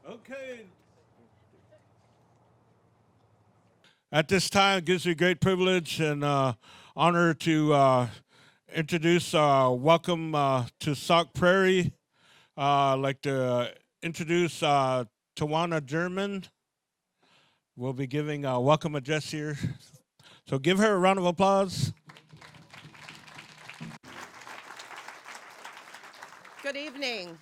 Okay. At this time, it gives me great privilege and honor to introduce, welcome to Sauk Prairie. I'd like to introduce Tawana German. We'll be giving a welcome address here. So give her a round of applause. Good evening.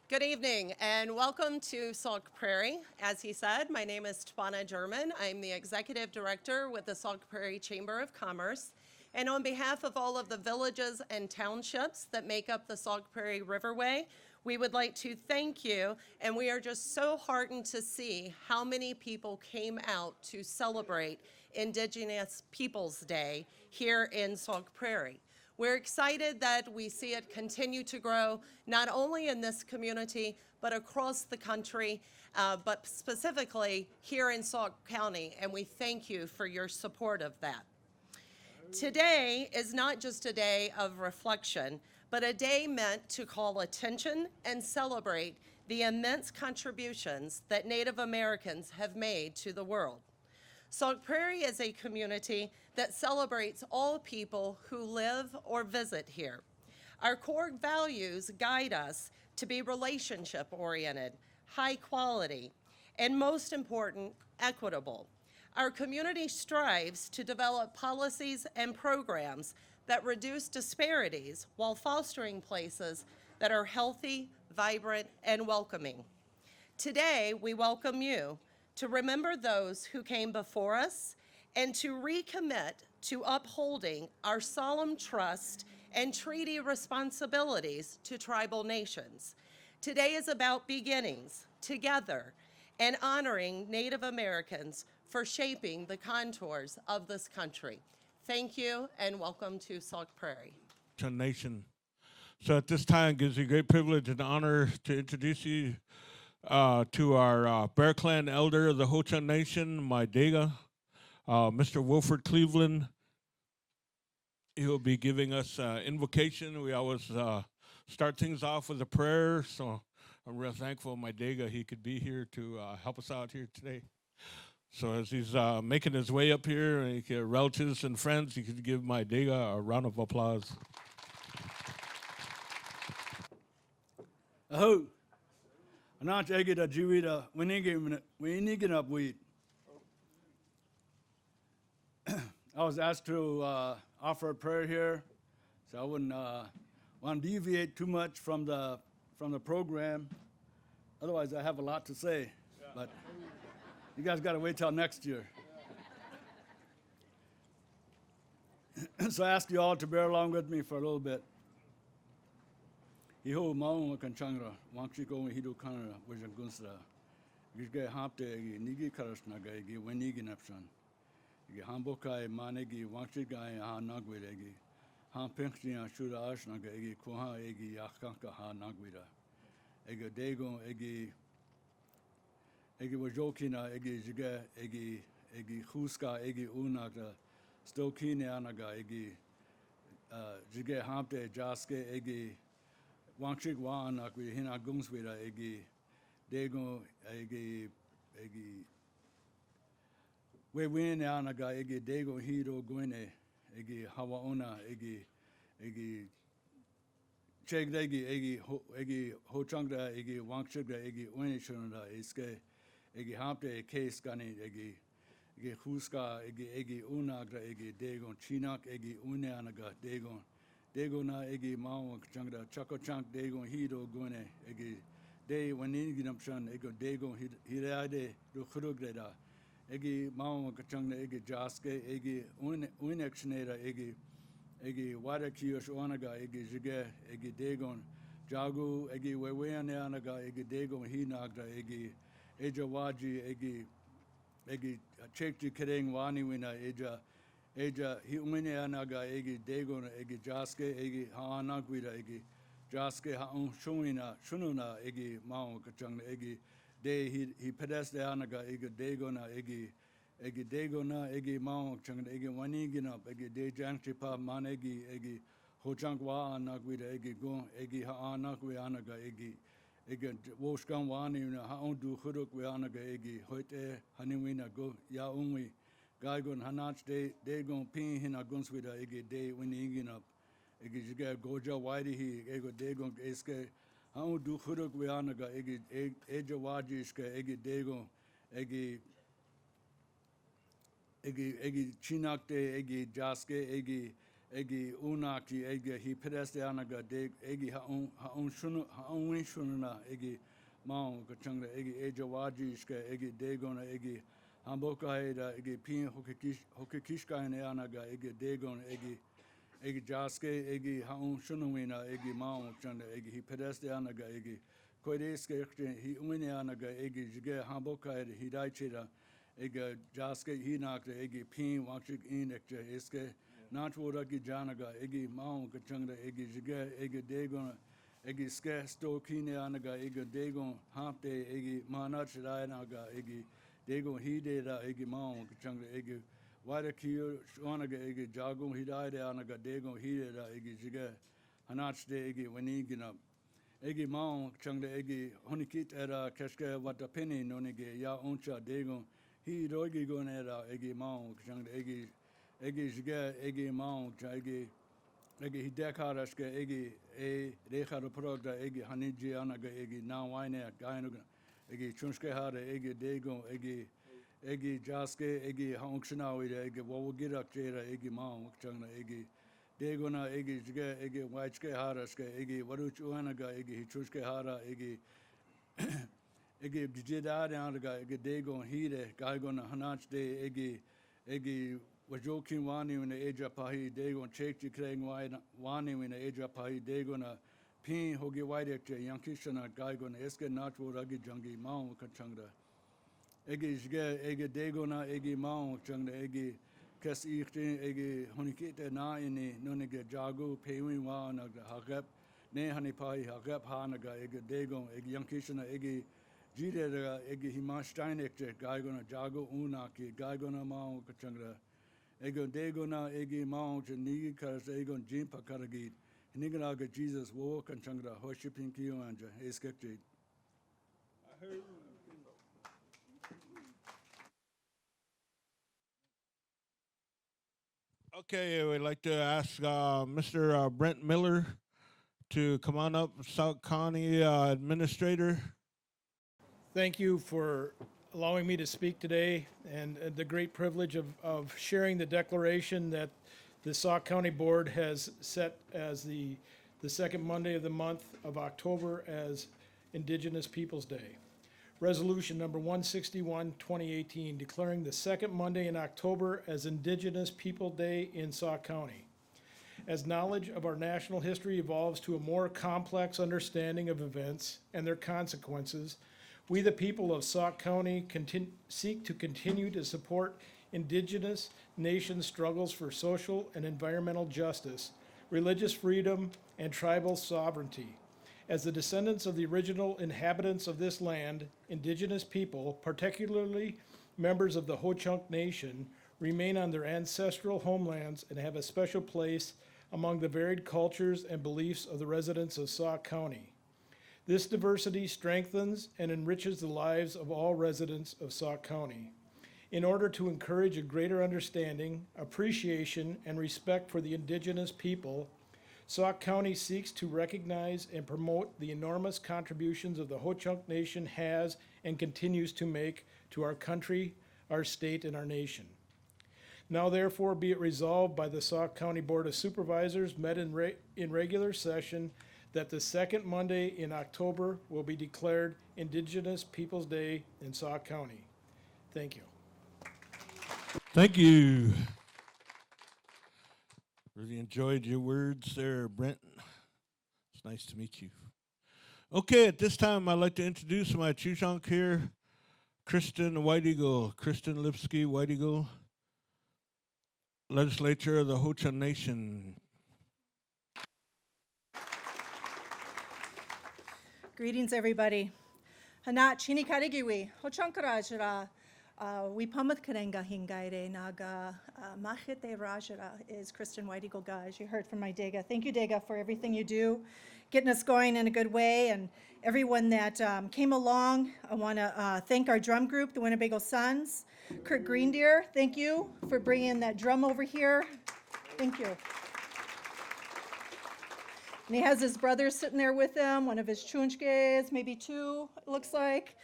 Good evening, and welcome to Sauk Prairie. As he said, my name is Tawana German. I'm the Executive Director with the Sauk Prairie Chamber of Commerce. And on behalf of all of the villages and townships that make up the Sauk Prairie Riverway, we would like to thank you, and we are just so heartened to see how many people came out to celebrate Indigenous Peoples Day here in Sauk Prairie. We're excited that we see it continue to grow, not only in this community, but across the country, but specifically here in Sauk County, and we thank you for your support of that. Today is not just a day of reflection, but a day meant to call attention and celebrate the immense contributions that Native Americans have made to the world. Sauk Prairie is a community that celebrates all people who live or visit here. Our core values guide us to be relationship-oriented, high quality, and most important, equitable. Our community strives to develop policies and programs that reduce disparities while fostering places that are healthy, vibrant, and welcoming. Today, we welcome you to remember those who came before us and to recommit to upholding our solemn trust and treaty responsibilities to tribal nations. Today is about beginnings together and honoring Native Americans for shaping the contours of this country. Thank you and welcome to Sauk Prairie. Nation. So at this time, it gives me great privilege and honor to introduce you to our Bear Clan elder of the Ho-Chunk Nation, my Dega, Mr. Wilford Cleveland. He'll be giving us invocation. We always start things off with a prayer, so I'm real thankful, my Dega, he could be here to help us out here today. So as he's making his way up here, and relatives and friends, you could give my Dega a round of applause. Aho. Anach egida jiwida winigin up weed. I was asked to offer a prayer here, so I wouldn't want to deviate too much from the program. Otherwise, I have a lot to say, but you guys got to wait till next year. So I ask you all to bear along with me for a little bit. Iho maung kanchangra, wangchiko hidu kanra, wajan gunsra. Gige hapte nigi karasnaga, gi wenigi napshan. Gi hambokai manegi, wangchigai ha nagwiregi. Han pinchia shura ashnaga, egi kuha egi yakanka ha nagwira. Egi dagon, egi wajokina, egi jiga, egi huska, egi unaga, stokine anaga, egi jiga hapte jaske, egi Wangchik Wan Akwi Hina Gungswira Egi Dagon Egi We Win Anaga Egi Dago Hiro Gwene Egi Hawaona Egi Cheg Egi Ho-Changda Egi Wangchikda Egi Uinishunda Iske Egi Hapte Case Gani Egi Huska Egi Unagra Egi Dagon Chinak Egi Uneanaga Dagon na egi maung changda chako chank dagon hido gune egi day when ginapshan ego dagon hirade do khurugda egi maung changda egi jaske egi unexnera egi wada kiosh onaga egi jige egi dagon jagu egi weweane anaga egi dagon hinagra egi ejawaji egi chekti kereng wani wina Eja hi umene anaga egi dagon egi jaske egi haanagwira egi jaske haun shununa egi maung kachang egi de hi pedeste anaga egi dagona egi dagona egi maung kachang egi wanigina egi de jangchipa manegi egi hojangwa anagwira egi gon egi haanagwi anaga egi ege woshkan wani na haon du khuruk we anaga ege hoite haniwina go ya unwi gaigon hanach de gon pin hina gunswida ege de winning up ege jiga goja wide hi ego de gon eske haon du khuruk we anaga ege eja waji iske ege de gon ege egi chinakte egi jaske egi unaki egi hi pedeste anaga de egi ha on win shununa egi maung kachanga egi eja waji iske egi degona egi hamboka heda egi pin hokikishka ene anaga egi degona egi jaske egi ha on shunuina egi maung chanda egi hi pedeste anaga egi koideske hi unine anaga egi jige hamboka heda hidaichira ega jaske hinakte egi pin wakchik inekte eske natwora ki janaga egi maung kachangda egi jige egi degon egi ske stokine anaga egi degon hapte egi manach naga egi degon hide da egi maung kachangda egi wada kiyo shwanaga egi jagung hidade anaga degon hide da egi jige hanach de egi wanigina egi maung kachangda egi honikit era keshke wata peni nonige ya oncha degon hi rogi gonera egi maung chang egi jige egi maung egi hidekaraske egi rechar progda egi haniji anaga egi nawaine gainu egi chunske hare egi dego egi jaske egi hongshnawi egi wogirak jera egi maung chang egi degona egi jige egi waichke haraske egi waruchu anaga egi chunske hara egi ege dijidade anaga ege degon hide gaigon hanach de ege wajokin wani in eja pahi degon chekti kreng wani in eja pahi degon pin hogi wide yankishana gaigon eske natwo ragi jangi maung kachangda ege degona ege maung changda ege kes ichte ege honikite na ini nonige jago pewin wa anaga hagap ne hani pahi hagap hanaga ege degon ege yankishana ege Jide egi himasteinekte gaigona jago unaki gaigona maung kachangra ego degona egi maung nigi karas egon jimpa karagit niganaga Jesus wo kachangra hoshipin kiyo anja eskekte. Okay, we'd like to ask Mr. Brent Miller to come on up, Sauk County Administrator. Thank you for allowing me to speak today and the great privilege of sharing the declaration that the Sauk County Board has set as the second Monday of the month of October as Indigenous Peoples Day. Resolution number 161, 2018, declaring the second Monday in October as Indigenous People Day in Sauk County. As knowledge of our national history evolves to a more complex understanding of events and their consequences, we, the people of Sauk County, seek to continue to support Indigenous nation struggles for social and environmental justice, religious freedom, and tribal sovereignty. As the descendants of the original inhabitants of this land, Indigenous people, particularly members of the Ho-Chunk Nation, remain on their ancestral homelands and have a special place among the varied cultures and beliefs of the residents of Sauk County. This diversity strengthens and enriches the lives of all residents of Sauk County. In order to encourage a greater understanding, appreciation, and respect for the Indigenous people, Sauk County seeks to recognize and promote the enormous contributions of the Ho-Chunk Nation has and continues to make to our country, our state, and our nation. Now therefore be it resolved by the Sauk County Board of Supervisors met in regular session that the second Monday in October will be declared Indigenous Peoples Day in Sauk County. Thank you. Thank you. Really enjoyed your words there, Brent. It's nice to meet you. Okay, at this time, I'd like to introduce my Chushonk here, Kristen White Eagle, Kristen Lipsky White Eagle, Legislature of the Ho-Chunk Nation. Greetings, everybody. Hana chini karigiwi, Ho-Chunk-Rajara, we pamath karenga hingaire naga machete rajara is Kristen White Eagle, as you heard from my Dega. Thank you, Dega, for everything you do getting us going in a good way, and everyone that came along. I want to thank our drum group, the Winnebago Suns. Kurt Greendeer, thank you for bringing that drum over here. Thank you. And he has his brother sitting there with him, one of his chunchkes, maybe two, it looks like.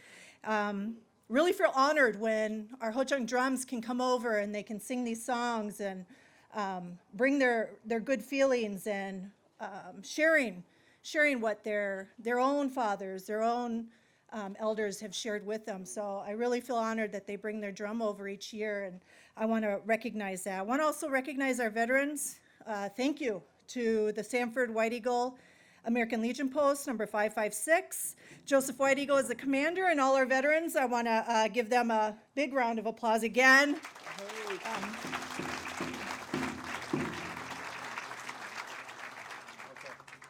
Really feel honored when our Ho-Chunk drums can come over and they can sing these songs and bring their good feelings and sharing what their own fathers, their own elders have shared with them. So I really feel honored that they bring their drum over each year, and I want to recognize that. I want to also recognize our veterans. Thank you to the Sanford White Eagle American Legion Post, number 556. Joseph White Eagle is the commander, and all our veterans, I want to give them a big round of applause again.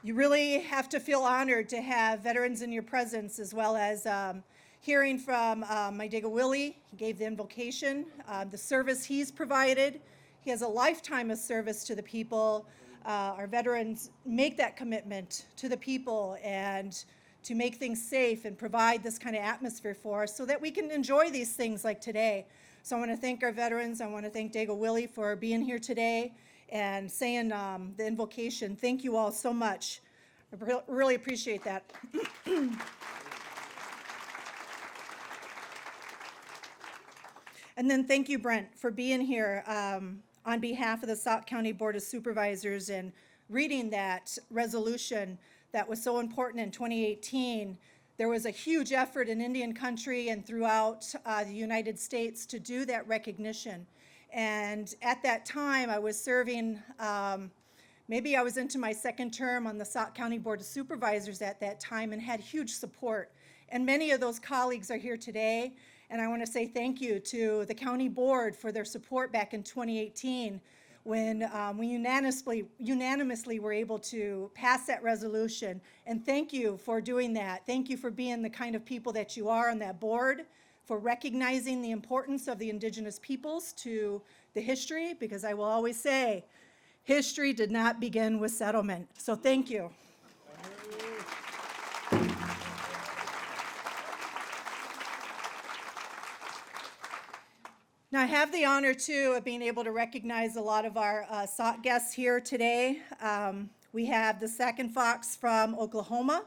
You really have to feel honored to have veterans in your presence, as well as hearing from my Digga Willie. He gave the invocation, the service he's provided. He has a lifetime of service to the people. Our veterans make that commitment to the people and to make things safe and provide this kind of atmosphere for us so that we can enjoy these things like today. So I want to thank our veterans. I want to thank Digga Willie for being here today and saying the invocation. Thank you all so much. I really appreciate that. And then thank you, Brent, for being here on behalf of the Sauk County Board of Supervisors and reading that resolution that was so important in 2018. There was a huge effort in Indian country and throughout the United States to do that recognition. And at that time, I was serving, maybe I was into my second term on the Sauk County Board of Supervisors at that time and had huge support. And many of those colleagues are here today. And I want to say thank you to the county board for their support back in 2018 when we unanimously were able to pass that resolution. And thank you for doing that. Thank you for being the kind of people that you are on that board, for recognizing the importance of the Indigenous peoples to the history, because I will always say, history did not begin with settlement. So thank you. Now, I have the honor, too, of being able to recognize a lot of our Sauk guests here today. We have the Sauk and Fox from Oklahoma.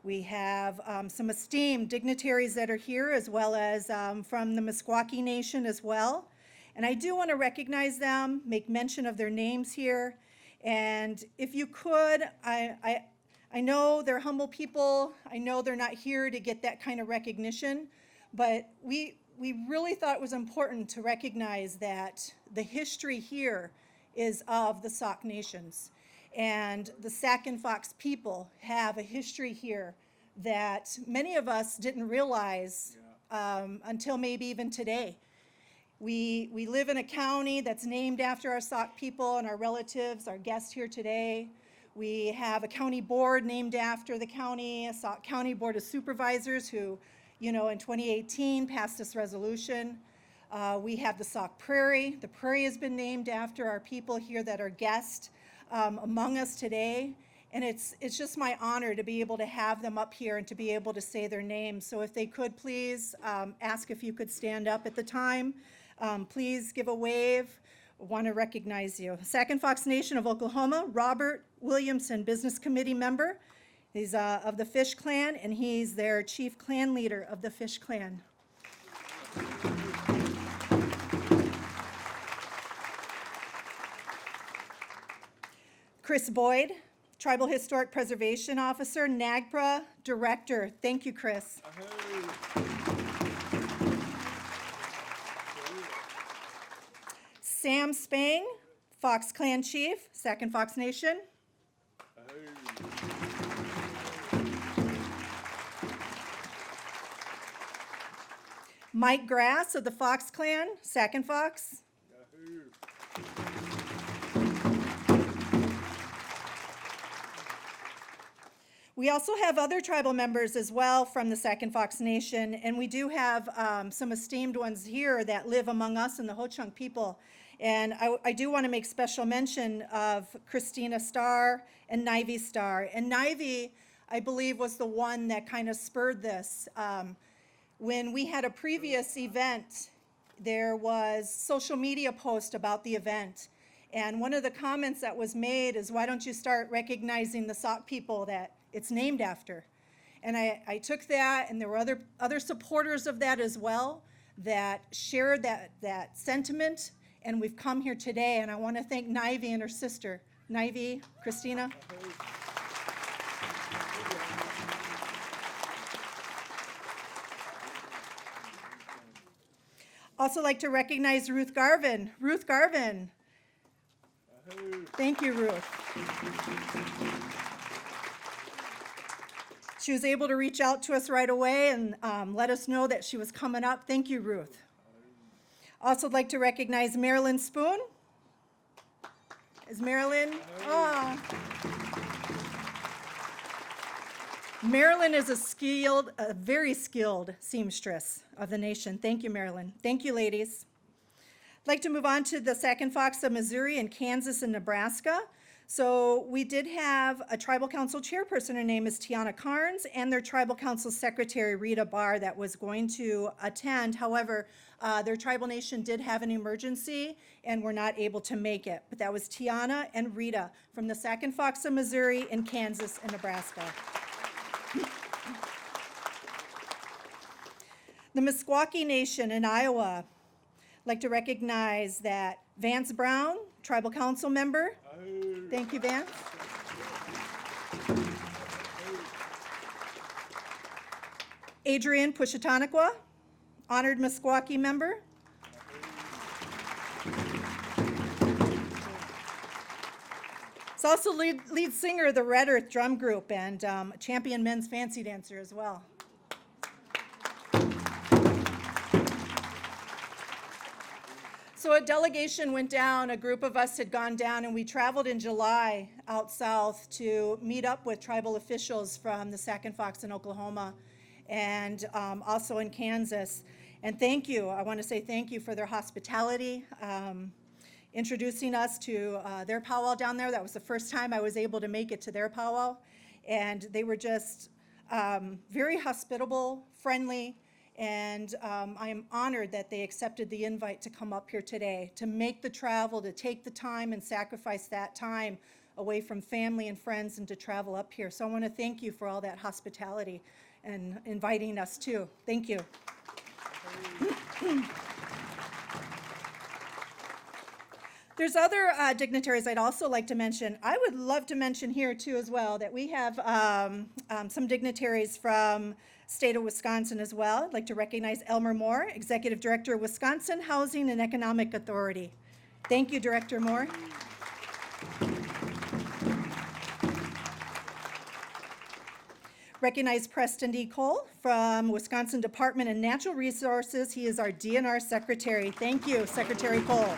We have some esteemed dignitaries that are here, as well as from the Meskwaki Nation as well. And I do want to recognize them, make mention of their names here. And if you could, I know they're humble people. I know they're not here to get that kind of recognition, but we really thought it was important to recognize that the history here is of the Sauk nations. And the Sauk and Fox people have a history here that many of us didn't realize until maybe even today. We live in a county that's named after our Sauk people and our relatives, our guests here today. We have a county board named after the county, a Sauk County Board of Supervisors who, in 2018 passed this resolution. We have the Sauk Prairie. The Prairie has been named after our people here that are guests among us today. And it's just my honor to be able to have them up here and to be able to say their names. So if they could please ask if you could stand up at the time. Please give a wave. I want to recognize you. Sauk and Fox Nation of Oklahoma, Robert Williamson, Business Committee member. He's of the Fish Clan, and he's their chief clan leader of the Fish Clan. Chris Boyd, Tribal Historic Preservation Officer, NAGPRA Director. Thank you, Chris. Sam Spang, Fox Clan Chief, Sauk and Fox Nation. Mike Grass of the Fox Clan, Sauk and Fox. We also have other tribal members as well from the Sauk and Fox Nation, and we do have some esteemed ones here that live among us and the Ho-Chunk people. And I do want to make special mention of Christina Starr and Nivy Starr. And Nivy, I believe, was the one that kind of spurred this. When we had a previous event, there was social media post about the event. And one of the comments that was made is, why don't you start recognizing the Sauk people that it's named after? And I took that, and there were other supporters of that as well that shared that sentiment, and we've come here today, and I want to thank Nivy and her sister. Nivy, Christina. Also like to recognize Ruth Garvin. Ruth Garvin. Thank you, Ruth. She was able to reach out to us right away and let us know that she was coming up. Thank you, Ruth. Also like to recognize Marilyn Spoon. Is Marilyn? Oh. Marilyn is a very skilled seamstress of the nation. Thank you, Marilyn. Thank you, ladies. I'd like to move on to the Sauk and Fox of Missouri and Kansas and Nebraska. So we did have a tribal council chairperson, her name is Tiana Carnes, and their tribal council secretary, Rita Barr, that was going to attend. However, their tribal nation did have an emergency and were not able to make it. But that was Tiana and Rita from the Sauk and Fox of Missouri and Kansas and Nebraska. The Meskwaki Nation in Iowa. I'd like to recognize that Vance Brown, tribal council member. Thank you, Vance. Adrian Pushatanaqua, honored Meskwaki member. He's also lead singer of the Red Earth Drum Group and champion men's fancy dancer as well. So a delegation went down, a group of us had gone down, and we traveled in July out south to meet up with tribal officials from the Sauk and Fox in Oklahoma and also in Kansas. And thank you, I want to say thank you for their hospitality, introducing us to their powwow down there. That was the first time I was able to make it to their powwow. And they were just very hospitable, friendly, and I am honored that they accepted the invite to come up here today, to make the travel, to take the time and sacrifice that time away from family and friends and to travel up here. So I want to thank you for all that hospitality and inviting us too. Thank you. There's other dignitaries I'd also like to mention. I would love to mention here too as well that we have some dignitaries from state of Wisconsin as well. I'd like to recognize Elmer Moore, Executive Director of Wisconsin Housing and Economic Authority. Thank you, Director Moore. Recognize Preston D. Cole from Wisconsin Department of Natural Resources. He is our DNR Secretary. Thank you, Secretary Cole.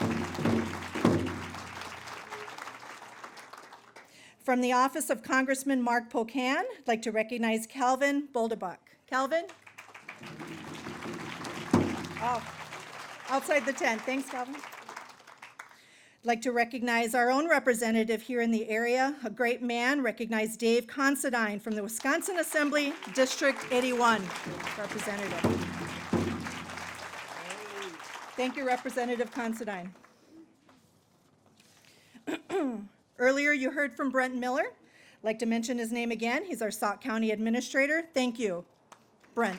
From the office of Congressman Mark Pocan, I'd like to recognize Calvin Boldebuck. Calvin? Oh, outside the tent. Thanks, Calvin. I'd like to recognize our own representative here in the area, a great man, recognize Dave Considine from the Wisconsin Assembly, District 81 representative. Thank you, Representative Considine. Earlier, you heard from Brent Miller. I'd like to mention his name again. He's our Sauk County Administrator. Thank you, Brent.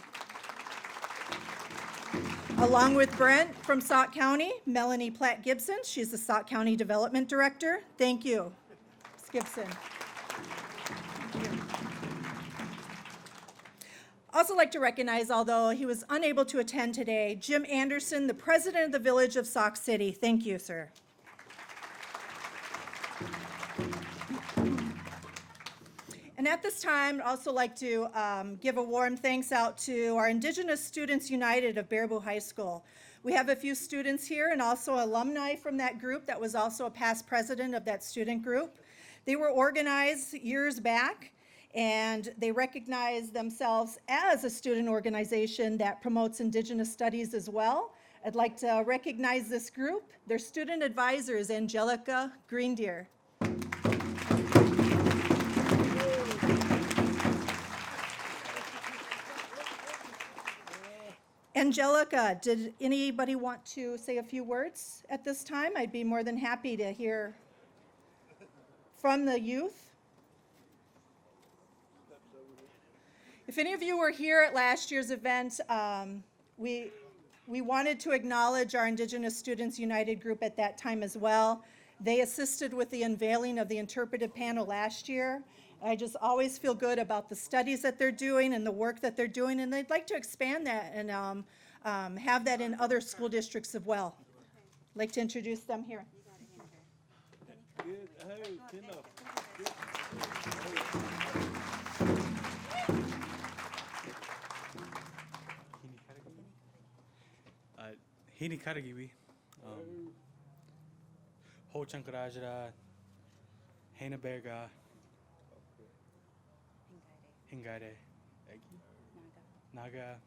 Along with Brent from Sauk County, Melanie Platt Gibson. She's the Sauk County Development Director. Thank you, Ms. Gibson. Thank you. Also like to recognize, although he was unable to attend today, Jim Anderson, the President of the Village of Sauk City. Thank you, sir. And at this time, I'd also like to give a warm thanks out to our Indigenous Students United of Baraboo High School. We have a few students here and also alumni from that group that was also a past president of that student group. They were organized years back, and they recognize themselves as a student organization that promotes Indigenous studies as well. I'd like to recognize this group. Their student advisor is Angelica Greendeer. Angelica, did anybody want to say a few words at this time? I'd be more than happy to hear from the youth. If any of you were here at last year's event, we wanted to acknowledge our Indigenous Students United group at that time as well. They assisted with the unveiling of the interpretive panel last year. I just always feel good about the studies that they're doing and the work that they're doing, and they'd like to expand that and have that in other school districts as well. I'd like to introduce them here. Hini Karagiwi, Ho Chankarajara, Hena Berga, Hingade, Naga,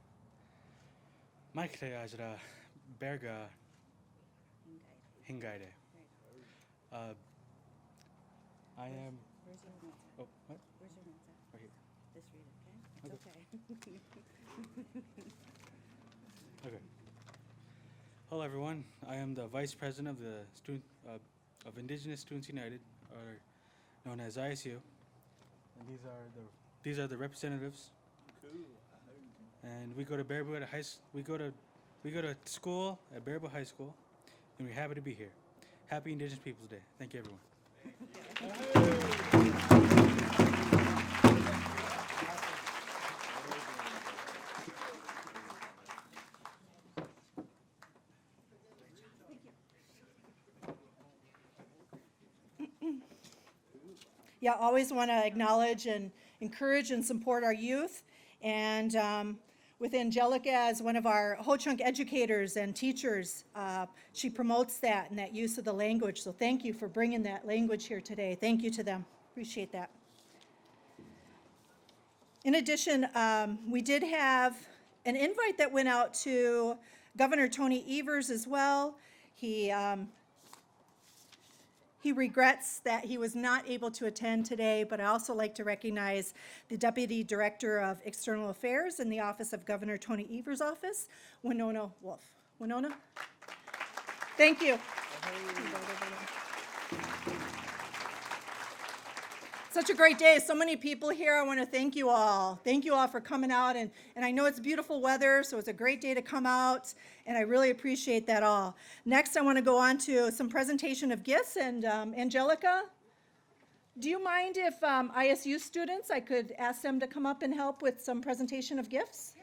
Maikrajara, Berga, Hingade. I am. Oh, what? Where's your notes at? Right here. Just read it, okay? It's okay. Okay. Hello, everyone. I am the Vice President of the of Indigenous Students United, or known as ISU. And these are the representatives. And we go to Baraboo High. We go to school at Baraboo High School, and we're happy to be here. Happy Indigenous Peoples Day. Thank you, everyone. Yeah, always want to acknowledge and encourage and support our youth. And with Angelica as one of our Ho-Chunk educators and teachers, she promotes that and that use of the language. So thank you for bringing that language here today. Thank you to them. Appreciate that. In addition, we did have an invite that went out to Governor Tony Evers as well. He regrets that he was not able to attend today, but I also like to recognize the Deputy Director of External Affairs in the Office of Governor Tony Evers' office, Winona Wolf. Winona? Thank you. Such a great day. So many people here. I want to thank you all. Thank you all for coming out. And I know it's beautiful weather, so it's a great day to come out. And I really appreciate that all. Next, I want to go on to some presentation of gifts. And Angelica, do you mind if ISU students, I could ask them to come up and help with some presentation of gifts?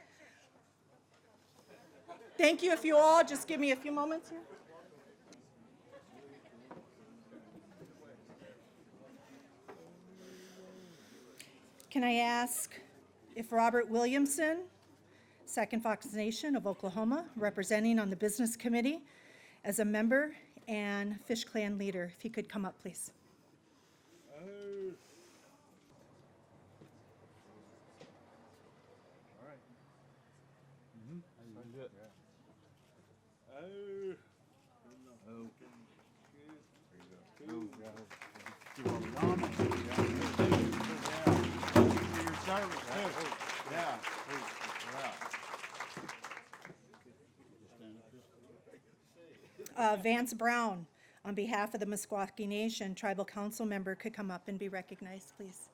Thank you. If you all just give me a few moments here. Can I ask if Robert Williamson, Second Fox Nation of Oklahoma, representing on the Business Committee as a member and Fish Clan leader, if he could come up, please. Vance Brown, on behalf of the Meskwaki Nation, Tribal Council member, could come up and be recognized, please.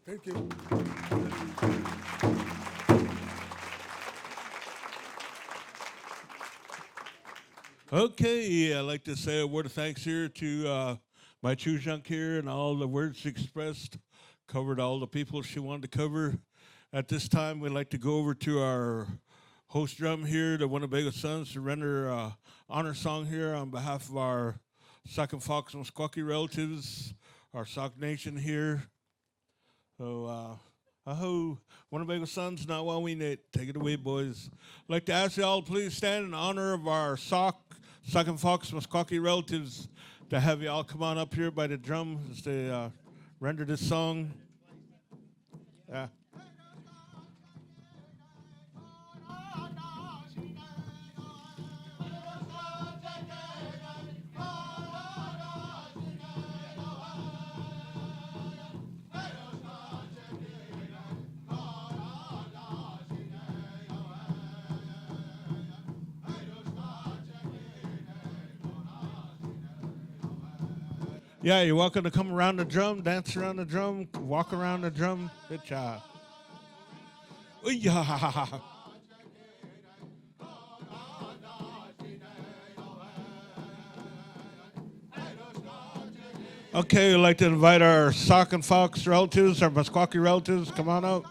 Thank you. Okay, I'd like to say a word of thanks here to my Chujunk here, and all the words she expressed covered all the people she wanted to cover. At this time, we'd like to go over to our host drum here, the Winnebago Sons, to render honor song here on behalf of our Second Fox and Meskwaki relatives, our Sauk Nation here. So, aho, Winnebago Sons, not while we knit. Take it away, boys. I'd like to ask you all to please stand in honor of our Sauk, Second Fox, Meskwaki relatives to have you all come on up here by the drum as they render this song. Yeah. Yeah, you're welcome to come around the drum, dance around the drum, walk around the drum. Good job. Ooh-yah. Okay, we'd like to invite our Sauk and Fox relatives, our Meskwaki relatives, come on up.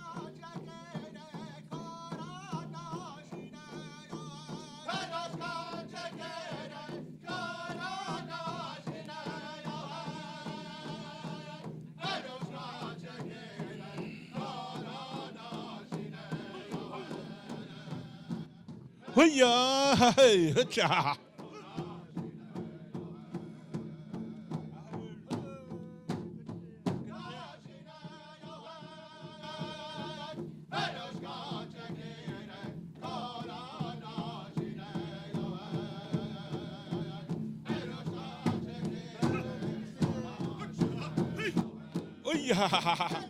Hoo-yah, hey, hoo-cha. Hoo-yah.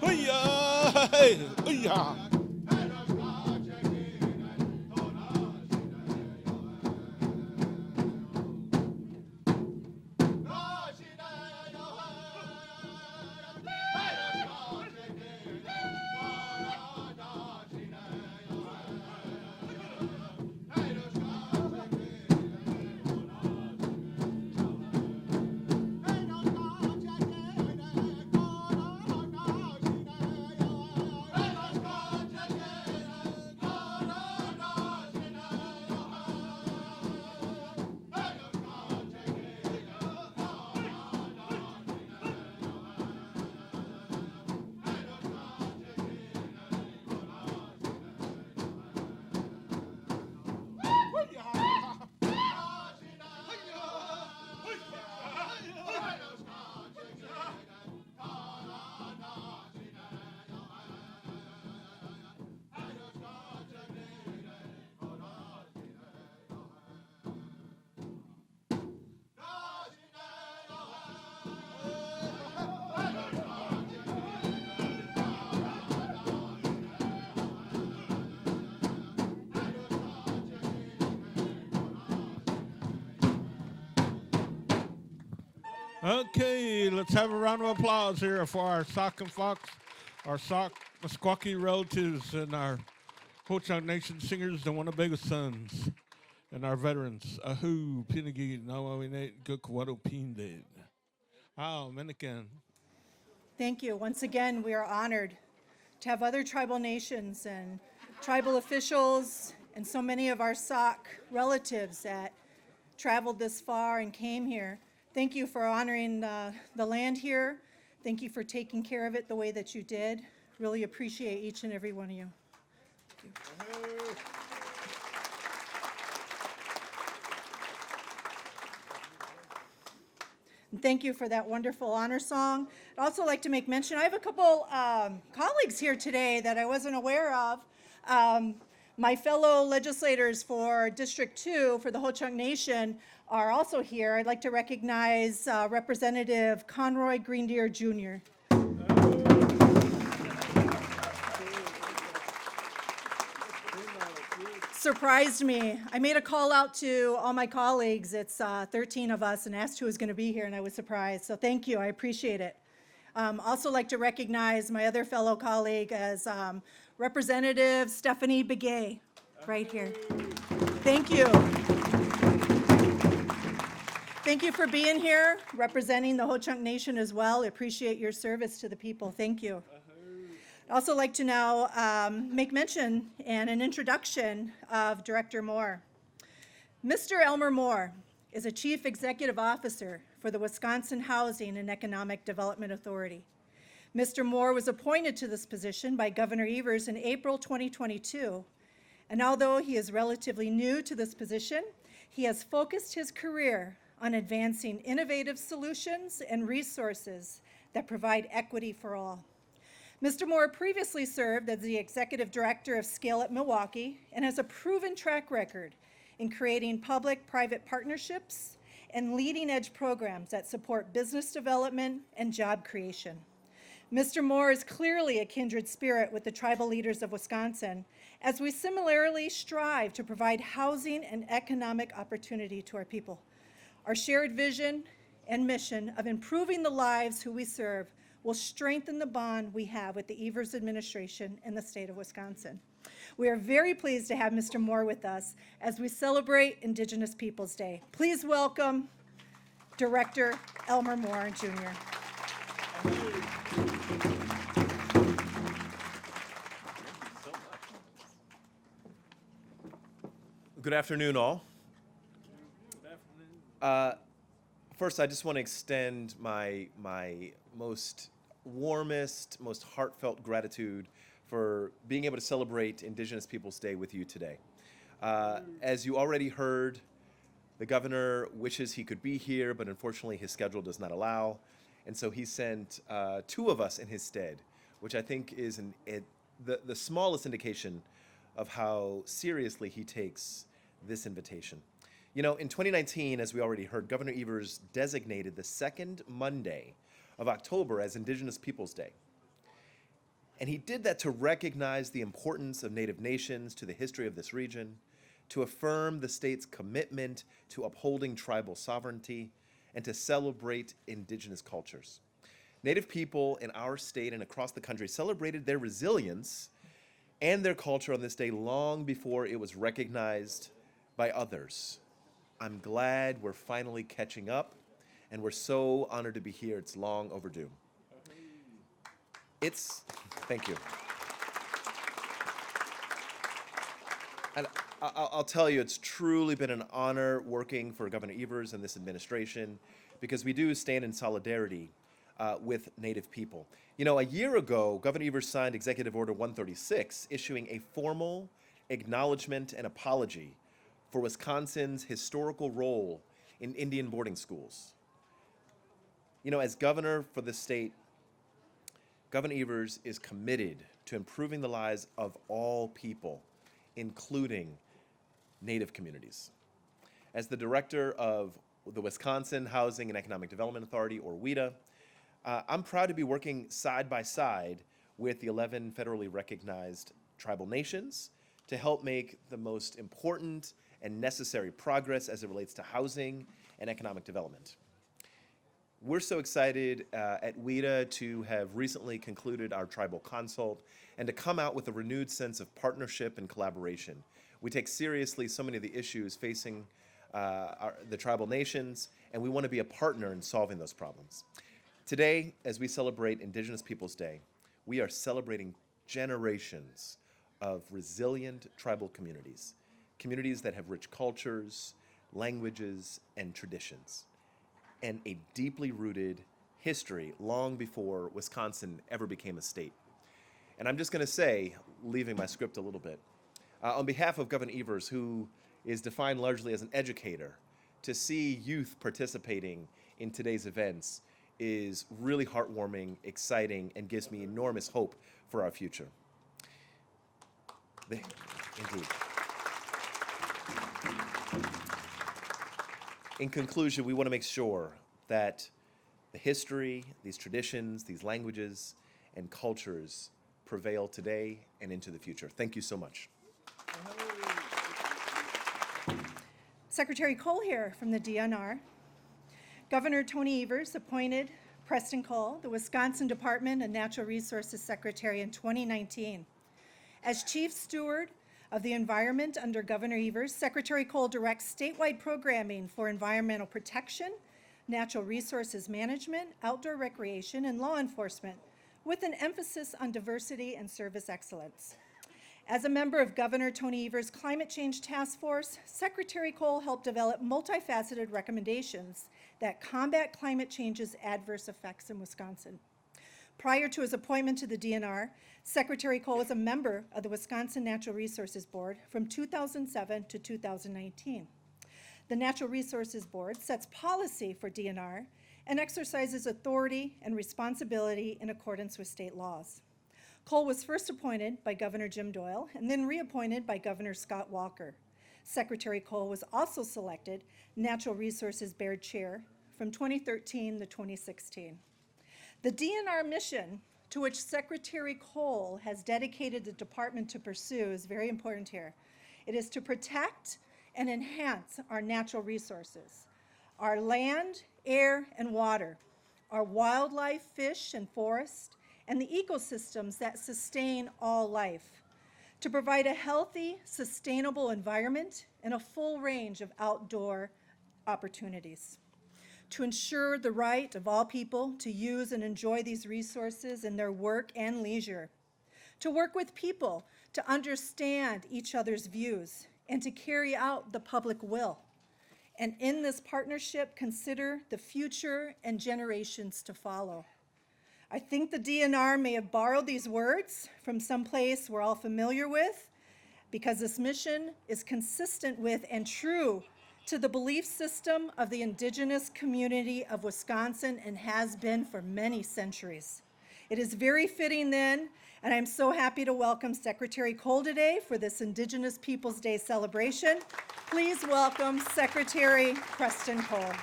Hoo-yah, hey, hoo-yah. Okay, let's have a round of applause here for our Sauk and Fox, our Sauk Meskwaki relatives, and our Ho-Chunk Nation singers, the Winnebago Sons, and our veterans. Ahu, Pinagi, Nawawinate, Gukwato Pinded. Ah, Menikan. Thank you. Once again, we are honored to have other tribal nations and tribal officials and so many of our Sauk relatives that traveled this far and came here. Thank you for honoring the land here. Thank you for taking care of it the way that you did. Really appreciate each and every one of you. And thank you for that wonderful honor song. I'd also like to make mention, I have a couple colleagues here today that I wasn't aware of. My fellow legislators for District 2 for the Ho-Chunk Nation are also here. I'd like to recognize Representative Conroy Greendeer Jr. Surprised me. I made a call out to all my colleagues. It's 13 of us, and asked who was going to be here, and I was surprised. So thank you. I appreciate it. Also like to recognize my other fellow colleague as Representative Stephanie Begay, right here. Thank you. Thank you for being here, representing the Ho-Chunk Nation as well. I appreciate your service to the people. Thank you. I'd also like to now make mention and an introduction of Director Moore. Mr. Elmer Moore is a Chief Executive Officer for the Wisconsin Housing and Economic Development Authority. Mr. Moore was appointed to this position by Governor Evers in April 2022, and although he is relatively new to this position, he has focused his career on advancing innovative solutions and resources that provide equity for all. Mr. Moore previously served as the Executive Director of Scale Up Milwaukee and has a proven track record in creating public-private partnerships and leading-edge programs that support business development and job creation. Mr. Moore is clearly a kindred spirit with the tribal leaders of Wisconsin, as we similarly strive to provide housing and economic opportunity to our people. Our shared vision and mission of improving the lives who we serve will strengthen the bond we have with the Evers administration and the state of Wisconsin. We are very pleased to have Mr. Moore with us as we celebrate Indigenous Peoples Day. Please welcome Director Elmer Moore, Jr. Good afternoon, all. First, I just want to extend my most warmest, most heartfelt gratitude for being able to celebrate Indigenous Peoples Day with you today. As you already heard, the governor wishes he could be here, but unfortunately his schedule does not allow. And so he sent two of us in his stead, which I think is the smallest indication of how seriously he takes this invitation. You know, in 2019, as we already heard, Governor Evers designated the second Monday of October as Indigenous Peoples Day. And he did that to recognize the importance of Native nations to the history of this region, to affirm the state's commitment to upholding tribal sovereignty, and to celebrate Indigenous cultures. Native people in our state and across the country celebrated their resilience and their culture on this day long before it was recognized by others. I'm glad we're finally catching up, and we're so honored to be here. It's long overdue. Thank you. And I'll tell you, it's truly been an honor working for Governor Evers and this administration, because we do stand in solidarity with Native people. You know, a year ago, Governor Evers signed Executive Order 136, issuing a formal acknowledgement and apology for Wisconsin's historical role in Indian boarding schools. You know, as governor for the state, Governor Evers is committed to improving the lives of all people, including Native communities. As the director of the Wisconsin Housing and Economic Development Authority, or WHEDA, I'm proud to be working side by side with the 11 federally recognized tribal nations to help make the most important and necessary progress as it relates to housing and economic development. We're so excited at WHEDA to have recently concluded our tribal consult and to come out with a renewed sense of partnership and collaboration. We take seriously so many of the issues facing the tribal nations, and we want to be a partner in solving those problems. Today, as we celebrate Indigenous Peoples Day, we are celebrating generations of resilient tribal communities, communities that have rich cultures, languages, and traditions, and a deeply rooted history long before Wisconsin ever became a state. And I'm just going to say, leaving my script a little bit, on behalf of Governor Evers, who is defined largely as an educator, to see youth participating in today's events is really heartwarming, exciting, and gives me enormous hope for our future. Indeed. In conclusion, we want to make sure that the history, these traditions, these languages, and cultures prevail today and into the future. Thank you so much. Secretary Cole here from the DNR. Governor Tony Evers appointed Preston Cole, the Wisconsin Department of Natural Resources Secretary, in 2019. As Chief Steward of the Environment under Governor Evers, Secretary Cole directs statewide programming for environmental protection, natural resources management, outdoor recreation, and law enforcement, with an emphasis on diversity and service excellence. As a member of Governor Tony Evers' Climate Change Task Force, Secretary Cole helped develop multifaceted recommendations that combat climate change's adverse effects in Wisconsin. Prior to his appointment to the DNR, Secretary Cole was a member of the Wisconsin Natural Resources Board from 2007 to 2019. The Natural Resources Board sets policy for DNR and exercises authority and responsibility in accordance with state laws. Cole was first appointed by Governor Jim Doyle and then reappointed by Governor Scott Walker. Secretary Cole was also selected Natural Resources Board Chair from 2013 to 2016. The DNR mission to which Secretary Cole has dedicated the department to pursue is very important here. It is to protect and enhance our natural resources, our land, air, and water, our wildlife, fish, and forest, and the ecosystems that sustain all life, to provide a healthy, sustainable environment and a full range of outdoor opportunities, to ensure the right of all people to use and enjoy these resources in their work and leisure, to work with people to understand each other's views and to carry out the public will, and in this partnership, consider the future and generations to follow. I think the DNR may have borrowed these words from some place we're all familiar with, because this mission is consistent with and true to the belief system of the Indigenous community of Wisconsin and has been for many centuries. It is very fitting then, and I'm so happy to welcome Secretary Cole today for this Indigenous Peoples Day celebration. Please welcome Secretary Preston Cole.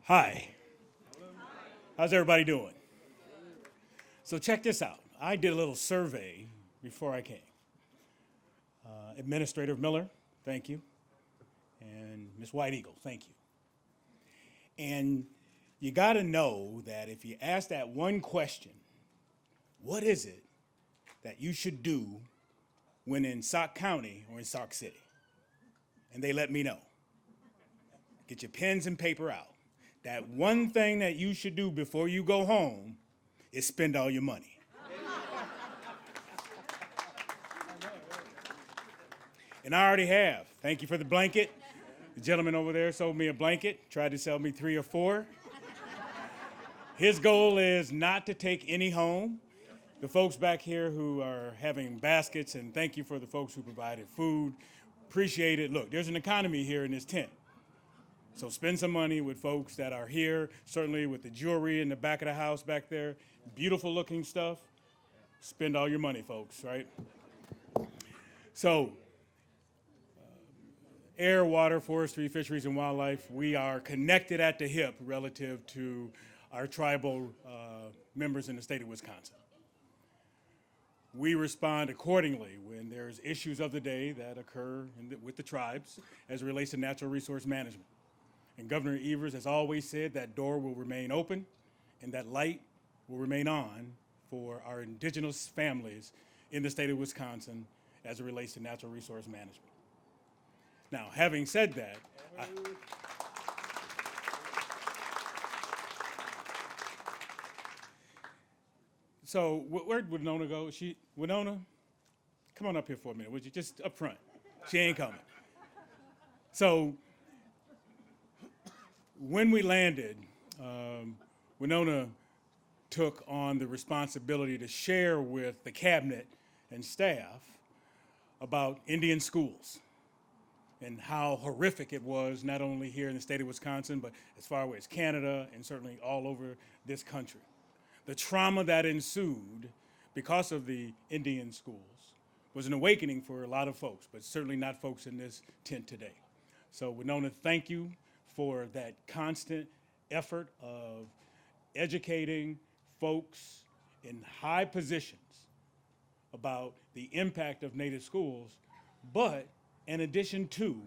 Hi. How's everybody doing? So check this out. I did a little survey before I came. Administrator Miller, thank you. And Ms. White Eagle, thank you. And you got to know that if you ask that one question, what is it that you should do when in Sauk County or in Sauk City? And they let me know. Get your pens and paper out. That one thing that you should do before you go home is spend all your money. And I already have. Thank you for the blanket. The gentleman over there sold me a blanket, tried to sell me 3 or 4. His goal is not to take any home. The folks back here who are having baskets, and thank you for the folks who provided food. Appreciate it. Look, there's an economy here in this tent. So spend some money with folks that are here, certainly with the jewelry in the back of the house back there. Beautiful looking stuff. Spend all your money, folks, right? So, air, water, forestry, fisheries, and wildlife, we are connected at the hip relative to our tribal members in the state of Wisconsin. We respond accordingly when there's issues of the day that occur with the tribes as it relates to natural resource management. And Governor Evers has always said that door will remain open and that light will remain on for our indigenous families in the state of Wisconsin as it relates to natural resource management. Now, having said that, so where'd Winona go? Winona, come on up here for a minute, would you? Just up front. She ain't coming. So, when we landed, Winona took on the responsibility to share with the cabinet and staff about Indian schools and how horrific it was, not only here in the state of Wisconsin, but as far away as Canada and certainly all over this country. The trauma that ensued because of the Indian schools was an awakening for a lot of folks, but certainly not folks in this tent today. So Winona, thank you for that constant effort of educating folks in high positions about the impact of Native schools, but in addition to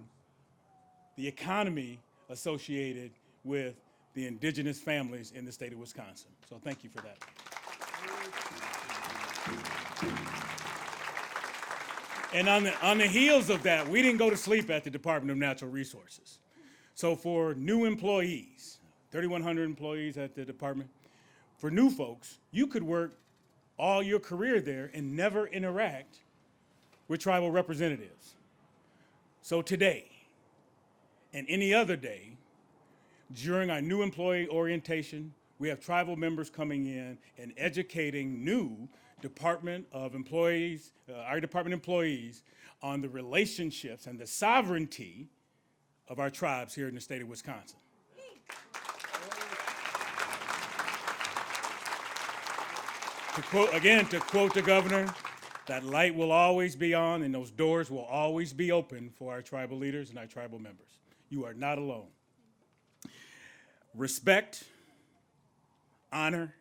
the economy associated with the indigenous families in the state of Wisconsin. So thank you for that. And on the heels of that, we didn't go to sleep at the Department of Natural Resources. So for new employees, 3,100 employees at the department. For new folks, you could work all your career there and never interact with tribal representatives. So today, and any other day, during our new employee orientation, we have tribal members coming in and educating new Department of Employees, our department employees, on the relationships and the sovereignty of our tribes here in the state of Wisconsin. To quote the governor, that light will always be on and those doors will always be open for our tribal leaders and our tribal members. You are not alone. Respect, honor,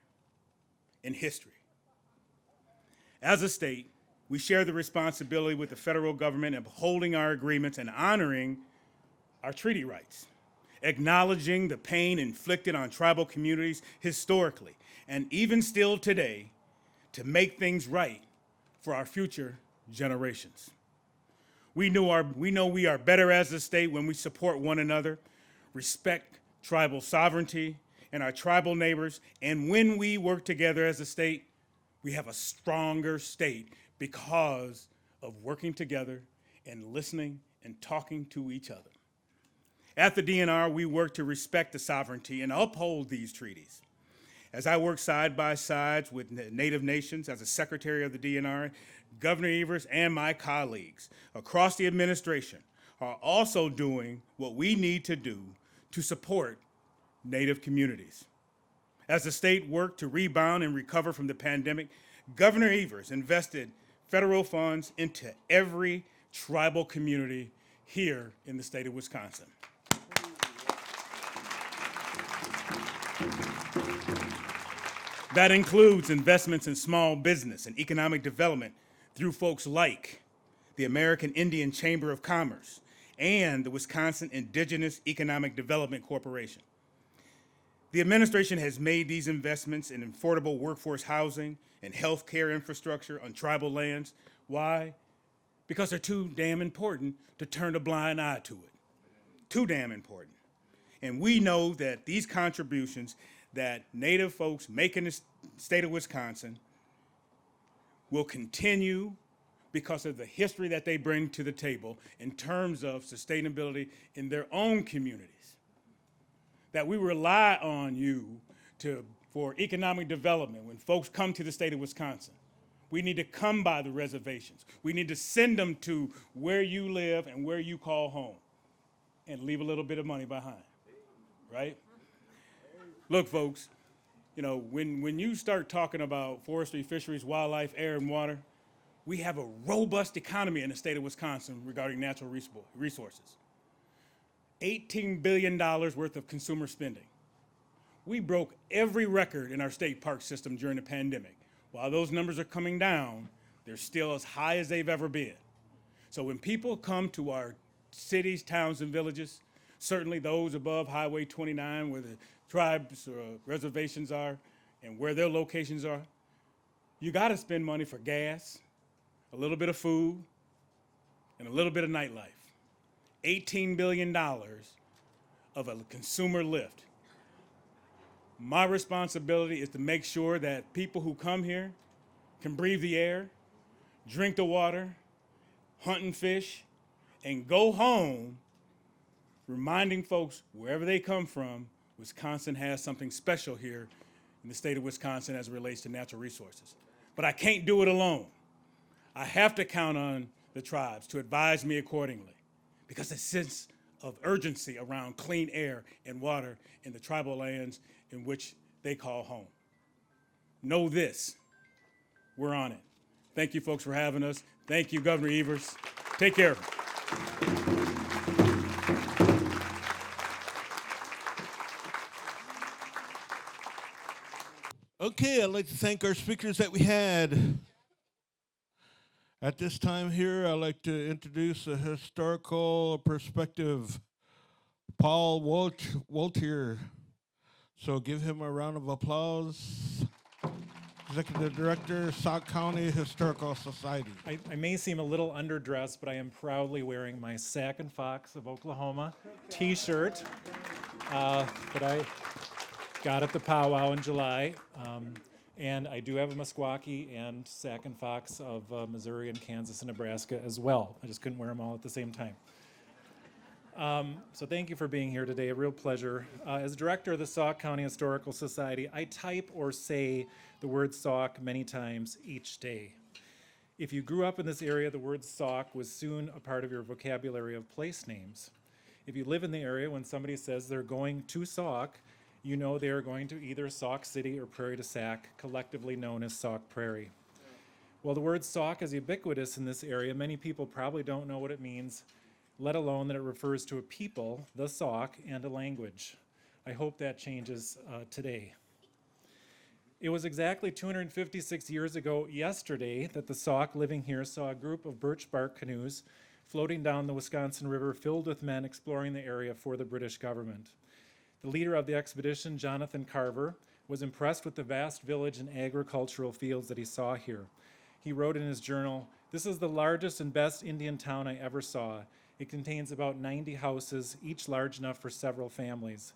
and history. As a state, we share the responsibility with the federal government of upholding our agreements and honoring our treaty rights, acknowledging the pain inflicted on tribal communities historically, and even still today, to make things right for our future generations. We know we are better as a state when we support one another, respect tribal sovereignty and our tribal neighbors, and when we work together as a state, we have a stronger state because of working together and listening and talking to each other. At the DNR, we work to respect the sovereignty and uphold these treaties. As I work side by side with Native nations as a secretary of the DNR, Governor Evers and my colleagues across the administration are also doing what we need to do to support Native communities. As the state worked to rebound and recover from the pandemic, Governor Evers invested federal funds into every tribal community here in the state of Wisconsin. That includes investments in small business and economic development through folks like the American Indian Chamber of Commerce and the Wisconsin Indigenous Economic Development Corporation. The administration has made these investments in affordable workforce housing and healthcare infrastructure on tribal lands. Why? Because they're too damn important to turn a blind eye to it. Too damn important. And we know that these contributions that Native folks make in the state of Wisconsin will continue because of the history that they bring to the table in terms of sustainability in their own communities. That we rely on you for economic development when folks come to the state of Wisconsin. We need to come by the reservations. We need to send them to where you live and where you call home and leave a little bit of money behind, right? Look, folks, you know, when you start talking about forestry, fisheries, wildlife, air, and water, we have a robust economy in the state of Wisconsin regarding natural resources. $18 billion worth of consumer spending. We broke every record in our state park system during the pandemic. While those numbers are coming down, they're still as high as they've ever been. So when people come to our cities, towns, and villages, certainly those above Highway 29 where the tribes or reservations are and where their locations are, you gotta spend money for gas, a little bit of food, and a little bit of nightlife. $18 billion of a consumer lift. My responsibility is to make sure that people who come here can breathe the air, drink the water, hunt and fish, and go home reminding folks wherever they come from, Wisconsin has something special here in the state of Wisconsin as it relates to natural resources. But I can't do it alone. I have to count on the tribes to advise me accordingly because the sense of urgency around clean air and water in the tribal lands in which they call home. Know this, we're on it. Thank you folks for having us. Thank you, Governor Evers. Take care. Okay, I'd like to thank our speakers that we had. At this time here, I'd like to introduce a historical perspective, Paul Woltier. So give him a round of applause. Executive Director, Sauk County Historical Society. I may seem a little underdressed, but I am proudly wearing my Sauk and Fox of Oklahoma t-shirt. But got at the powwow in July. And I do have a Meskwaki and Sauk and Fox of Missouri and Kansas and Nebraska as well. I just couldn't wear them all at the same time. So thank you for being here today, a real pleasure. As director of the Sauk County Historical Society, I type or say the word Sauk many times each day. If you grew up in this area, the word Sauk was soon a part of your vocabulary of place names. If you live in the area, when somebody says they're going to Sauk, you know they are going to either Sauk City or Prairie du Sac, collectively known as Sauk Prairie. While the word Sauk is ubiquitous in this area, many people probably don't know what it means, let alone that it refers to a people, the Sauk, and a language. I hope that changes today. It was exactly 256 years ago yesterday that the Sauk living here saw a group of birch bark canoes floating down the Wisconsin River filled with men exploring the area for the British government. The leader of the expedition, Jonathan Carver, was impressed with the vast village and agricultural fields that he saw here. He wrote in his journal, "This is the largest and best Indian town I ever saw. It contains about 90 houses, each large enough for several families.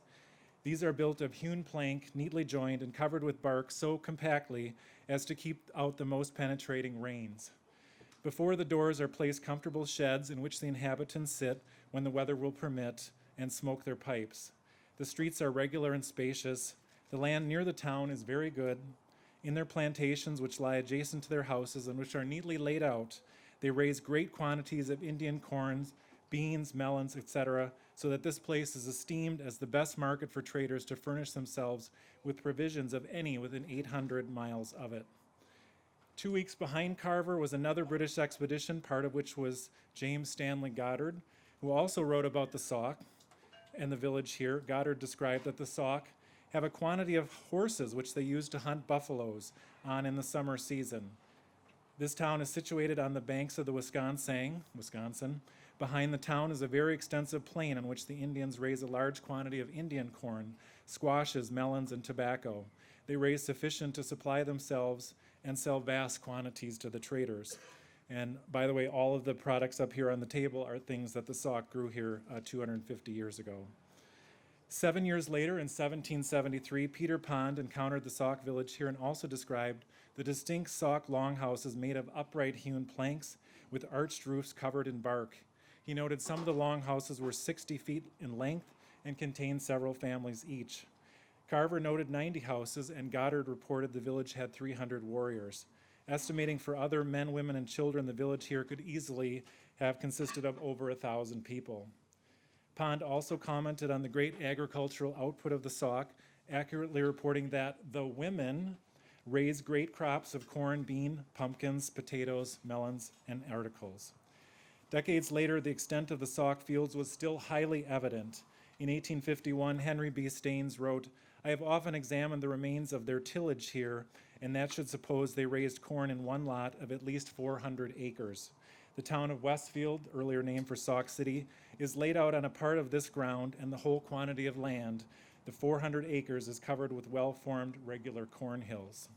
These are built of hewn plank, neatly joined and covered with bark so compactly as to keep out the most penetrating rains. Before the doors are placed comfortable sheds in which the inhabitants sit when the weather will permit and smoke their pipes. The streets are regular and spacious. The land near the town is very good. In their plantations, which lie adjacent to their houses and which are neatly laid out, they raise great quantities of Indian corn, beans, melons, etc., so that this place is esteemed as the best market for traders to furnish themselves with provisions of any within 800 miles of it." 2 weeks behind Carver was another British expedition, part of which was James Stanley Goddard, who also wrote about the Sauk and the village here. Goddard described that the Sauk have a quantity of horses which they use to hunt buffaloes on in the summer season. This town is situated on the banks of the Wisconsin. Behind the town is a very extensive plain on which the Indians raise a large quantity of Indian corn, squashes, melons, and tobacco. They raise sufficient to supply themselves and sell vast quantities to the traders. And by the way, all of the products up here on the table are things that the Sauk grew here 250 years ago. 7 years later, in 1773, Peter Pond encountered the Sauk village here and also described the distinct Sauk longhouses made of upright hewn planks with arched roofs covered in bark. He noted some of the longhouses were 60 feet in length and contained several families each. Carver noted 90 houses, and Goddard reported the village had 300 warriors. Estimating for other men, women, and children, the village here could easily have consisted of over 1,000 people. Pond also commented on the great agricultural output of the Sauk, accurately reporting that the women raised great crops of corn, bean, pumpkins, potatoes, melons, and articles. Decades later, the extent of the Sauk fields was still highly evident. In 1851, Henry B. Staines wrote, "I have often examined the remains of their tillage here, and that should suppose they raised corn in one lot of at least 400 acres. The town of Westfield, earlier named for Sauk City, is laid out on a part of this ground, and the whole quantity of land, the 400 acres, is covered with well-formed regular corn hills."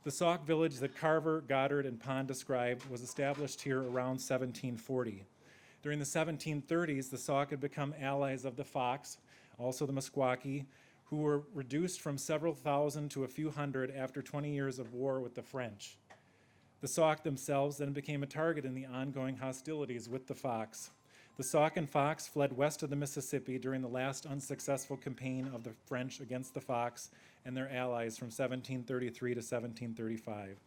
The Sauk village that Carver, Goddard, and Pond described was established here around 1740. During the 1730s, the Sauk had become allies of the Fox, also the Meskwaki, who were reduced from several thousand to a few hundred after 20 years of war with the French. The Sauk themselves then became a target in the ongoing hostilities with the Fox. The Sauk and Fox fled west of the Mississippi during the last unsuccessful campaign of the French against the Fox and their allies from 1733 to 1735.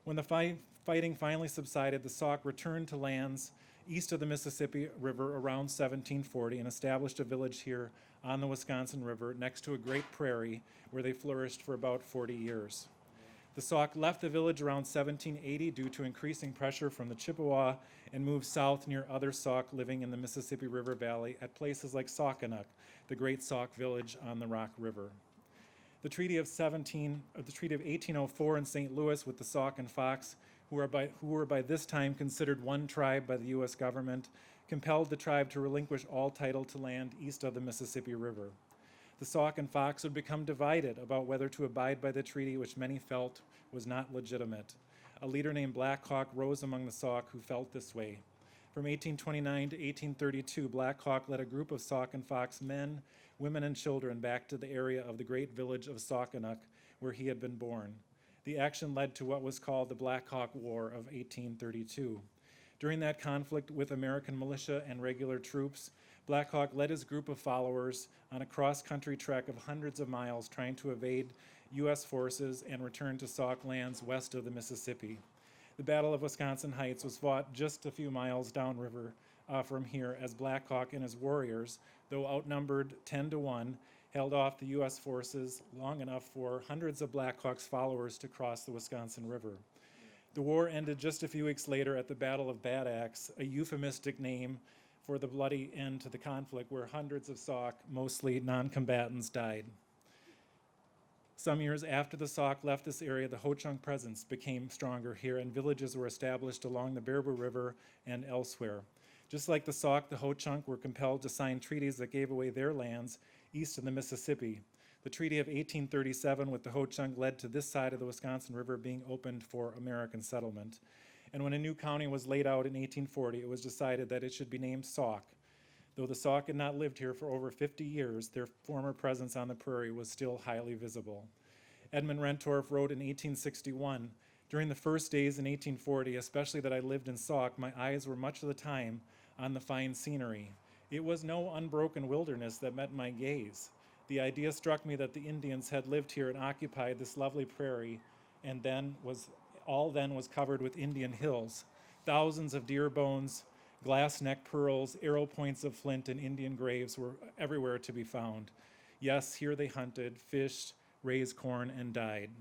When the fighting finally subsided, the Sauk returned to lands east of the Mississippi River around 1740 and established a village here on the Wisconsin River next to a great prairie where they flourished for about 40 years. The Sauk left the village around 1780 due to increasing pressure from the Chippewa and moved south near other Sauk living in the Mississippi River Valley at places like Saukenuk, the great Sauk village on the Rock River. The Treaty of 1804 in St. Louis with the Sauk and Fox, who were by this time considered one tribe by the U.S. government, compelled the tribe to relinquish all title to land east of the Mississippi River. The Sauk and Fox would become divided about whether to abide by the treaty, which many felt was not legitimate. A leader named Black Hawk rose among the Sauk who felt this way. From 1829 to 1832, Black Hawk led a group of Sauk and Fox men, women, and children back to the area of the great village of Saukenuk, where he had been born. The action led to what was called the Black Hawk War of 1832. During that conflict with American militia and regular troops, Black Hawk led his group of followers on a cross-country trek of hundreds of miles trying to evade U.S. forces and return to Sauk lands west of the Mississippi. The Battle of Wisconsin Heights was fought just a few miles downriver from here as Black Hawk and his warriors, though outnumbered 10-1, held off the U.S. forces long enough for hundreds of Black Hawk's followers to cross the Wisconsin River. The war ended just a few weeks later at the Battle of Bad Axe, a euphemistic name for the bloody end to the conflict where hundreds of Sauk, mostly non-combatants, died. Some years after the Sauk left this area, the Ho-Chunk presence became stronger here and villages were established along the Baraboo River and elsewhere. Just like the Sauk, the Ho-Chunk were compelled to sign treaties that gave away their lands east of the Mississippi. The Treaty of 1837 with the Ho-Chunk led to this side of the Wisconsin River being opened for American settlement. And when a new county was laid out in 1840, it was decided that it should be named Sauk. Though the Sauk had not lived here for over 50 years, their former presence on the prairie was still highly visible. Edmund Rentorf wrote in 1861, "During the first days in 1840, especially that I lived in Sauk, my eyes were much of the time on the fine scenery. It was no unbroken wilderness that met my gaze. The idea struck me that the Indians had lived here and occupied this lovely prairie, and all then was covered with Indian hills. Thousands of deer bones, glass neck pearls, arrow points of flint, and Indian graves were everywhere to be found. Yes, here they hunted, fished, raised corn, and died."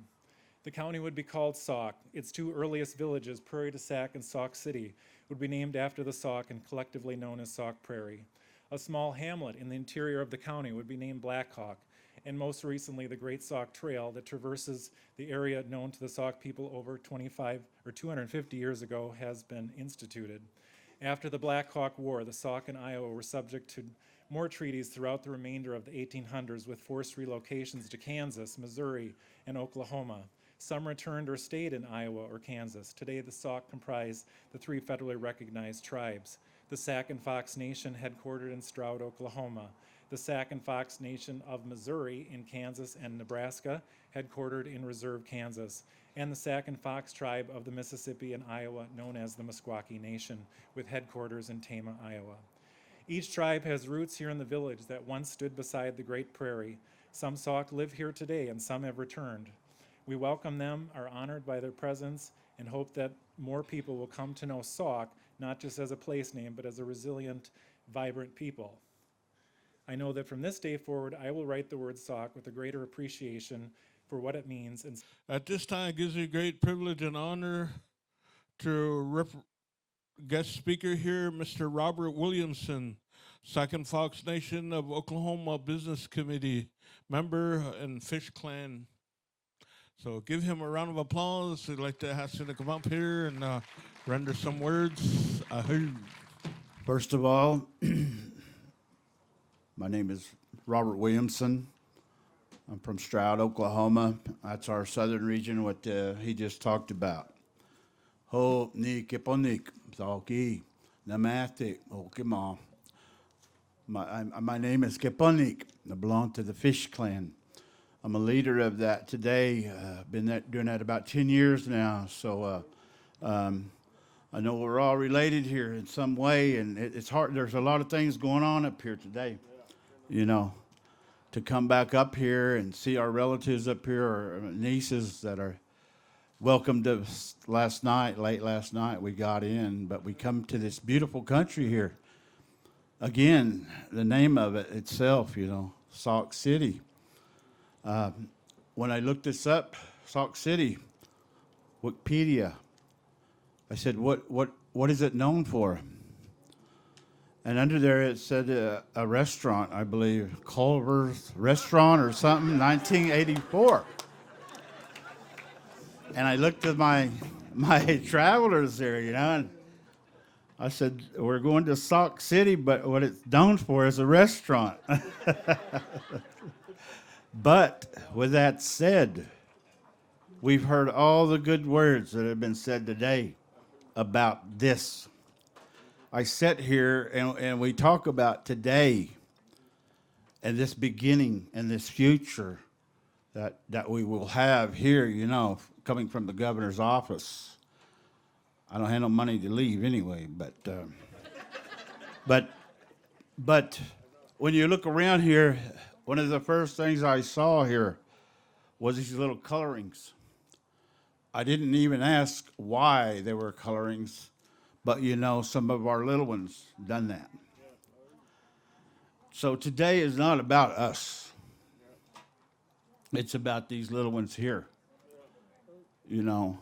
The county would be called Sauk. Its two earliest villages, Prairie du Sac and Sauk City, would be named after the Sauk and collectively known as Sauk Prairie. A small hamlet in the interior of the county would be named Black Hawk, and most recently the Great Sauk Trail that traverses the area known to the Sauk people over 250 years ago has been instituted. After the Black Hawk War, the Sauk and Iowa were subject to more treaties throughout the remainder of the 1800s with forced relocations to Kansas, Missouri, and Oklahoma. Some returned or stayed in Iowa or Kansas. Today, the Sauk comprise the three federally recognized tribes: the Sac and Fox Nation, headquartered in Stroud, Oklahoma; the Sac and Fox Nation of Missouri in Kansas and Nebraska, headquartered in Reserve, Kansas; and the Sac and Fox tribe of the Mississippi and Iowa, known as the Meskwaki Nation, with headquarters in Tama, Iowa. Each tribe has roots here in the village that once stood beside the Great Prairie. Some Sauk live here today and some have returned. We welcome them, are honored by their presence, and hope that more people will come to know Sauk, not just as a place name, but as a resilient, vibrant people. I know that from this day forward, I will write the word Sauk with a greater appreciation for what it means. And At this time, it gives me great privilege and honor to guest speaker here, Mr. Robert Williamson, Sac and Fox Nation of Oklahoma Business Committee member and Fish Clan. So give him a round of applause. I'd like to ask him to come up here and render some words. First of all, my name is Robert Williamson. I'm from Stroud, Oklahoma. That's our southern region, what he just talked about. Ho ni kiponik, zalki, namatik, okima. My name is Kiponik. I belong to the Fish Clan. I'm a leader of that today. Been doing that about 10 years now. So I know we're all related here in some way, and it's hard. There's a lot of things going on up here today. You know, to come back up here and see our relatives up here, or nieces that are welcomed us late last night we got in, but we come to this beautiful country here. Again, the name of it itself, you know, Sauk City. When I looked this up, Sauk City, Wikipedia, I said, what is it known for? And under there it said a restaurant, I believe, Culver's Restaurant or something, 1984. And I looked at my travelers there, you know, and I said, we're going to Sauk City, but what it's known for is a restaurant. But with that said, we've heard all the good words that have been said today about this. I sit here and we talk about today and this beginning and this future that we will have here, you know, coming from the governor's office. I don't have no money to leave anyway, but when you look around here, one of the first things I saw here was these little colorings. I didn't even ask why they were colorings, but you know, some of our little ones done that. So today is not about us. It's about these little ones here. You know,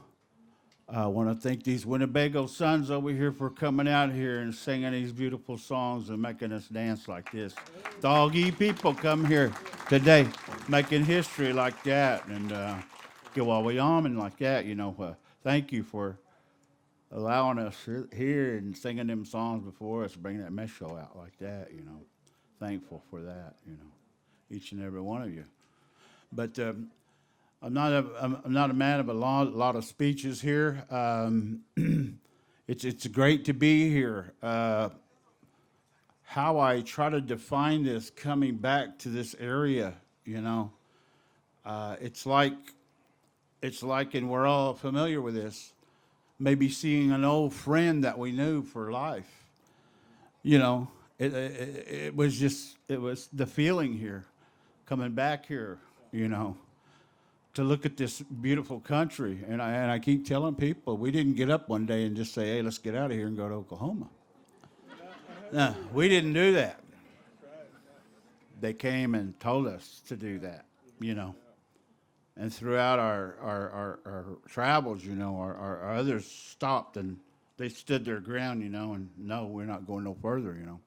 I want to thank these Winnebago sons over here for coming out here and singing these beautiful songs and making us dance like this. Doggy people come here today making history like that and Giwawayaman like that, you know. Thank you for allowing us here and singing them songs before us, bringing that mess show out like that, you know. Thankful for that, you know, each and every one of you. But I'm not a man of a lot of speeches here. It's great to be here. How I try to define this coming back to this area, you know, it's like, and we're all familiar with this, maybe seeing an old friend that we knew for life. You know, it was the feeling here, coming back here, you know, to look at this beautiful country. And I keep telling people, we didn't get up one day and just say, hey, let's get out of here and go to Oklahoma. No, we didn't do that. They came and told us to do that, you know. And throughout our travels, you know, our others stopped and they stood their ground, you know, and no, we're not going no further, you know.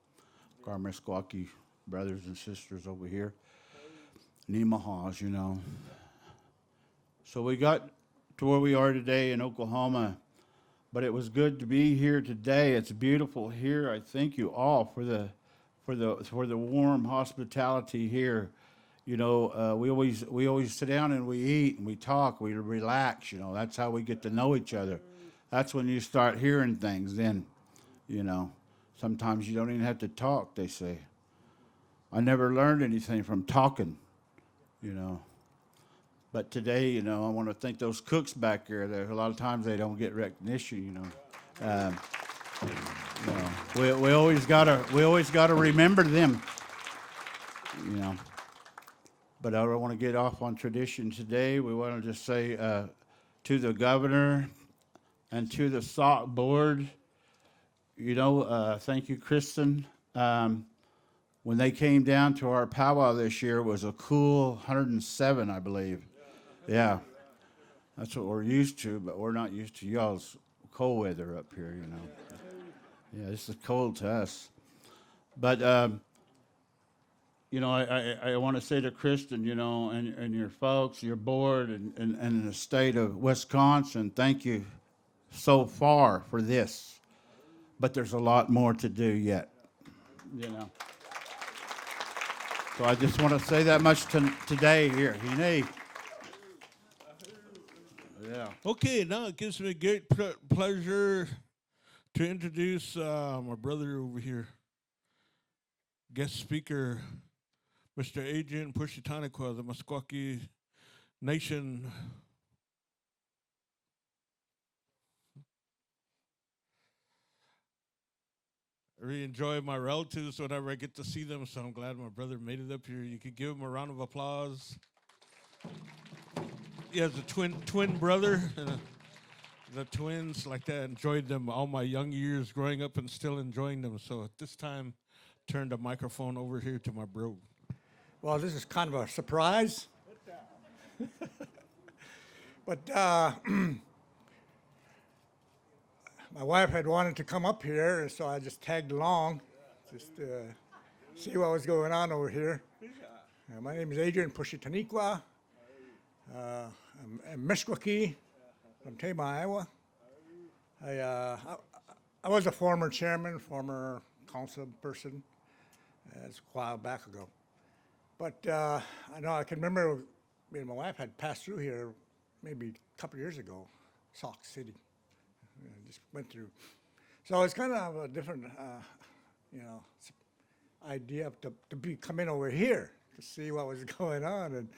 Our Meskwaki brothers and sisters over here, Nemahas, you know. So we got to where we are today in Oklahoma, but it was good to be here today. It's beautiful here. I thank you all for the warm hospitality here. You know, we always sit down and we eat and we talk, we relax, you know. That's how we get to know each other. That's when you start hearing things then, you know. Sometimes you don't even have to talk, they say. I never learned anything from talking, you know. But today, you know, I want to thank those cooks back there. A lot of times they don't get recognition, you know. You know, we always gotta remember them, you know. But I don't want to get off on tradition today. We want to just say to the governor and to the Sauk board, you know, thank you, Kristen. When they came down to our powwow this year, it was a cool 107, I believe. Yeah, that's what we're used to, but we're not used to y'all's cold weather up here, you know. Yeah, this is cold to us. But, you know, I want to say to Kristen, you know, and your folks, your board, and the state of Wisconsin, thank you so far for this. But there's a lot more to do yet, you know. So I just want to say that much today here. Yeah. Okay, now it gives me great pleasure to introduce my brother over here, guest speaker, Mr. Adrian Pushitanequa, the Meskwaki Nation. I really enjoy my relatives whenever I get to see them, so I'm glad my brother made it up here. You could give him a round of applause. He has a twin brother, and the twins, like that, enjoyed them all my young years growing up and still enjoying them. So at this time, turn the microphone over here to my bro. Well, this is kind of a surprise. But my wife had wanted to come up here, and so I just tagged along, just see what was going on over here. My name is Adrian Pushitanequa. I'm Meskwaki from Tama, Iowa. I was a former chairman, former council person. That's a while back ago. But I know I can remember me and my wife had passed through here maybe a couple of years ago, Sauk City. Just went through So it's kind of a different, idea to be coming over here to see what was going on, and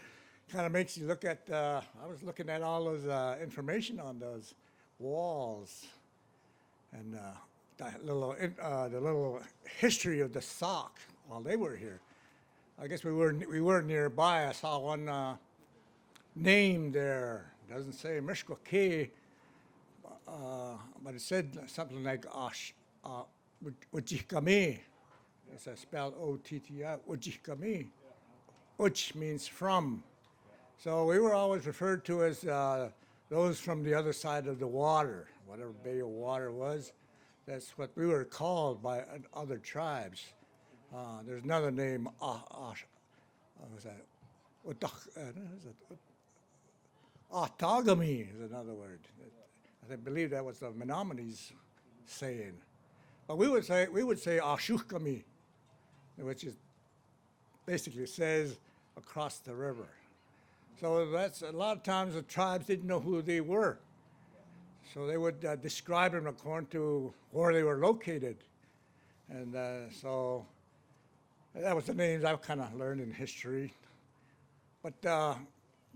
kind of makes you look at. I was looking at all those information on those walls, and the little history of the Sauk while they were here. I guess we were nearby. I saw one name there. Doesn't say Mishkwaki, but it said something like Ujikami. It's spelled O-T-T-I, Ujikami. Uch means from. So we were always referred to as those from the other side of the water, whatever bay of water was. That's what we were called by other tribes. There's another name, what was that? Autogamy is another word. I believe that was the Menominee saying. But we would say Ashukami, which is basically says across the river. So that's a lot of times the tribes didn't know who they were. So they would describe them according to where they were located. And so that was the names I've kind of learned in history. But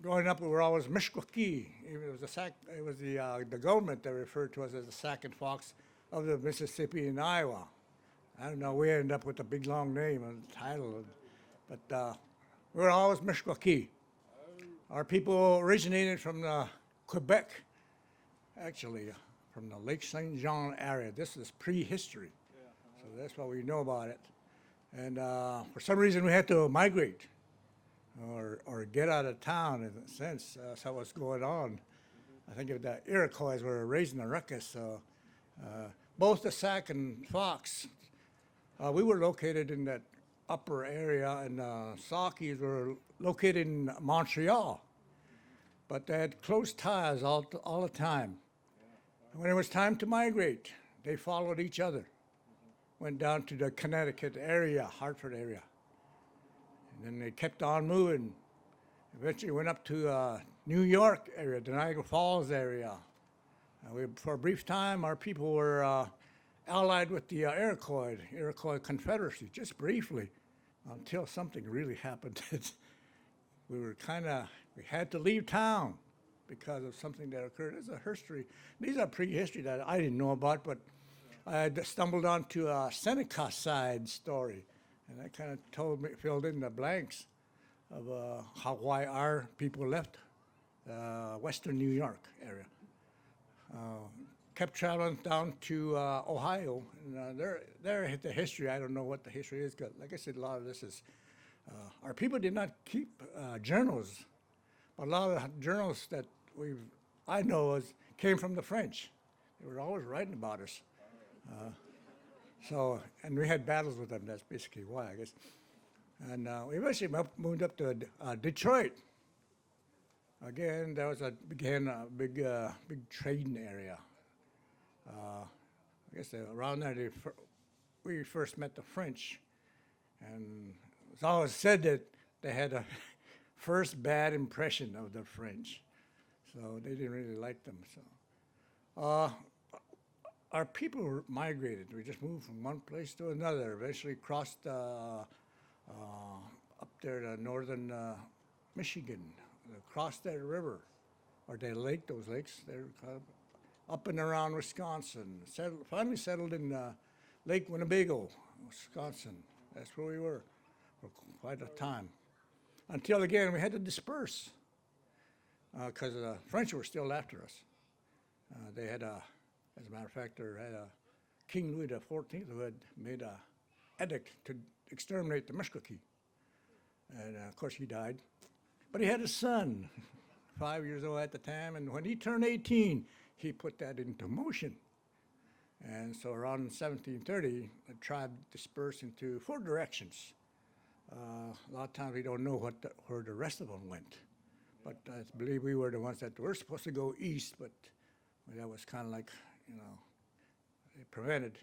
growing up, we were always Mishkwaki. It was the government that referred to us as the Sauk and Fox of the Mississippi and Iowa. I don't know, we ended up with a big long name and title, but we were always Mishkwaki. Our people originated from Quebec, actually, from the Lake St. John area. This is prehistory, so that's what we know about it. And for some reason, we had to migrate or get out of town, in a sense. That's how what's going on. I think of the Iroquois were raising a ruckus. So both the Sauk and Fox, we were located in that upper area, and Saukies were located in Montreal. But they had close ties all the time. When it was time to migrate, they followed each other. Went down to the Connecticut area, Hartford area. And then they kept on moving. Eventually went up to New York area, the Niagara Falls area. For a brief time, our people were allied with the Iroquois Confederacy, just briefly, until something really happened. We had to leave town because of something that occurred. It's a history. These are prehistory that I didn't know about, but I had stumbled onto a Seneca side story, and that kind of filled in the blanks of why our people left Western New York area. Kept traveling down to Ohio, and there the history. I don't know what the history is, because like I said, a lot of this is our people did not keep journals. A lot of the journals that I know came from the French. They were always writing about us. And we had battles with them. That's basically why, I guess. And we eventually moved up to Detroit. Again, began a big trading area. I guess around there we first met the French, and it's always said that they had a first bad impression of the French, so they didn't really like them. So our people migrated. We just moved from one place to another. Eventually crossed up there to northern Michigan, crossed that river, or those lakes. They're up and around Wisconsin. Finally settled in Lake Winnebago, Wisconsin. That's where we were for quite a time. Until again, we had to disperse because the French were still after us. They had as a matter of fact, King Louis XIV who had made an edict to exterminate the Mishkwaki. And of course he died. But he had a son, 5 years old at the time, and when he turned 18, he put that into motion. And so around 1730, the tribe dispersed into 4 directions. A lot of times we don't know where the rest of them went. But I believe we were the ones that were supposed to go east, but that was kind of like, prevented.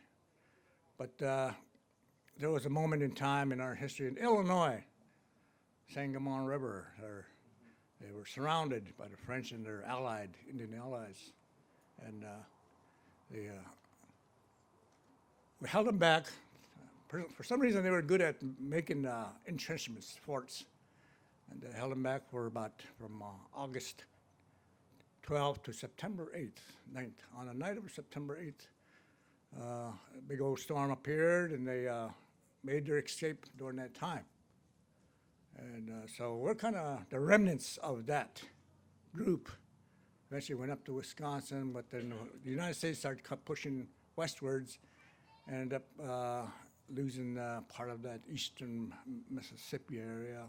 But there was a moment in time in our history in Illinois, Sangamon River, they were surrounded by the French and their Indian allies. And we held them back. For some reason, they were good at making entrenchments, forts, and they held them back for about from August 12th to September 8th, 9th. On the night of September 8th, a big old storm appeared, and they made their escape during that time. And so we're kind of the remnants of that group. Eventually went up to Wisconsin, but then the United States started pushing westwards, and ended up losing part of that eastern Mississippi area,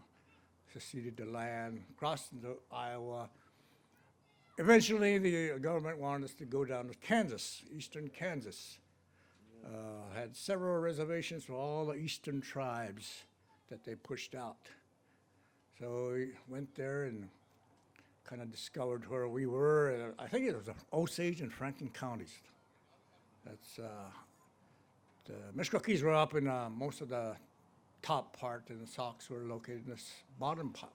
seceded the land, crossed into Iowa. Eventually, the government wanted us to go down to Kansas, eastern Kansas. Had several reservations for all the eastern tribes that they pushed out. So we went there and kind of discovered where we were. I think it was Osage and Franklin counties. That's the Meskwakis were up in most of the top part, and the Sauks were located in this bottom part.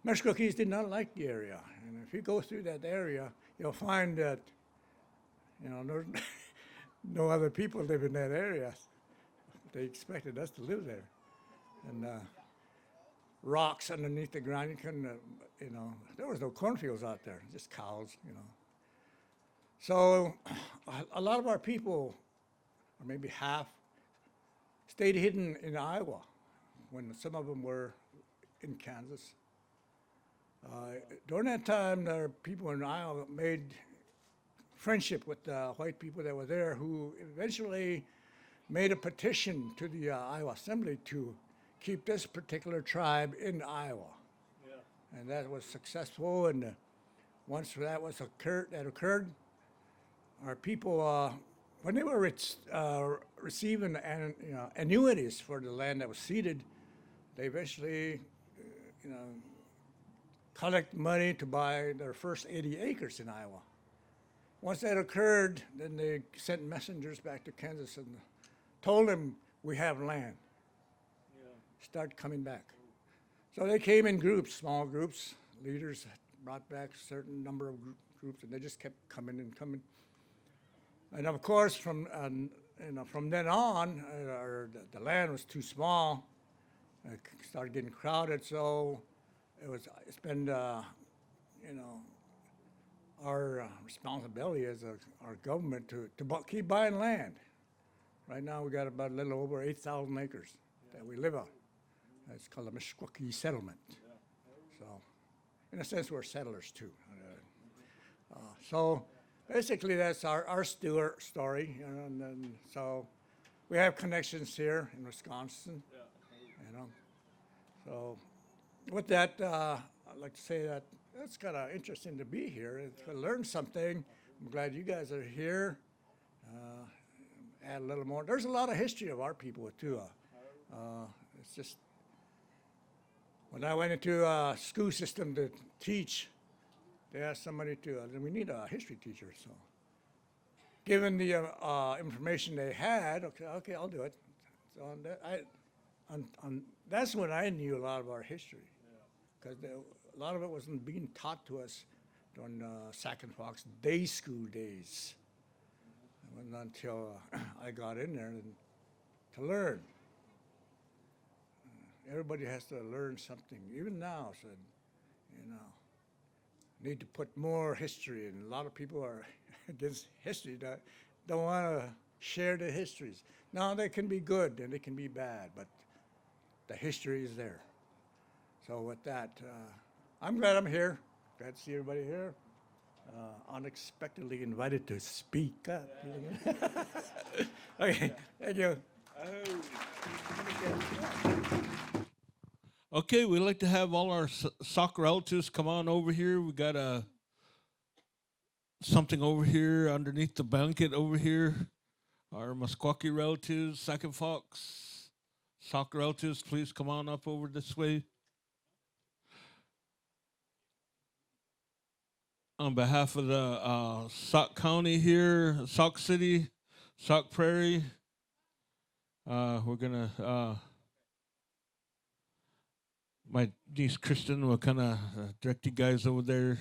Meskwakis did not like the area, and if you go through that area, you'll find that, you know, there's no other people live in that area. They expected us to live there, and rocks underneath the ground. You couldn't, you know, there was no cornfields out there, just cows, you know. So a lot of our people, or maybe half, stayed hidden in Iowa when some of them were in Kansas. During that time, the people in Iowa made friendship with the white people that were there, who eventually made a petition to the Iowa Assembly to keep this particular tribe in Iowa. Yeah. And that was successful, and once that occurred, our people, when they were receiving annuities for the land that was ceded, they eventually, collect money to buy their first 80 acres in Iowa. Once that occurred, then they sent messengers back to Kansas and told them, we have land. Yeah. Start coming back. So they came in groups, small groups. Leaders brought back a certain number of groups, and they just kept coming and coming. And of course, from then on, the land was too small. It started getting crowded, so it's been, our responsibility as our government to keep buying land. Right now, we got about a little over 8,000 acres that we live on. It's called the Meskwaki settlement. So, in a sense, we're settlers too. So, basically, that's our story. And so, we have connections here in Wisconsin. So, with that, I'd like to say that it's kind of interesting to be here and to learn something. I'm glad you guys are here. Add a little more. There's a lot of history of our people too. It's just when I went into a school system to teach, they asked somebody to. We need a history teacher. So, given the information they had, okay, I'll do it. So that's when I knew a lot of our history, because a lot of it wasn't being taught to us during Sauk and Fox day school days. It wasn't until I got in there to learn. Everybody has to learn something, even now. So, need to put more history, and a lot of people are against history. Don't want to share the histories. Now, they can be good and they can be bad, but the history is there. So with that, I'm glad I'm here. Glad to see everybody here. Unexpectedly invited to speak up. Okay, thank you. Okay, we'd like to have all our Sauk relatives come on over here. We got something over here underneath the blanket over here. Our Meskwaki relatives, Sauk and Fox. Sauk relatives, please come on up over this way. On behalf of the Sauk County here, Sauk City, Sauk Prairie, we're gonna, my niece Kristen will kind of direct you guys over there.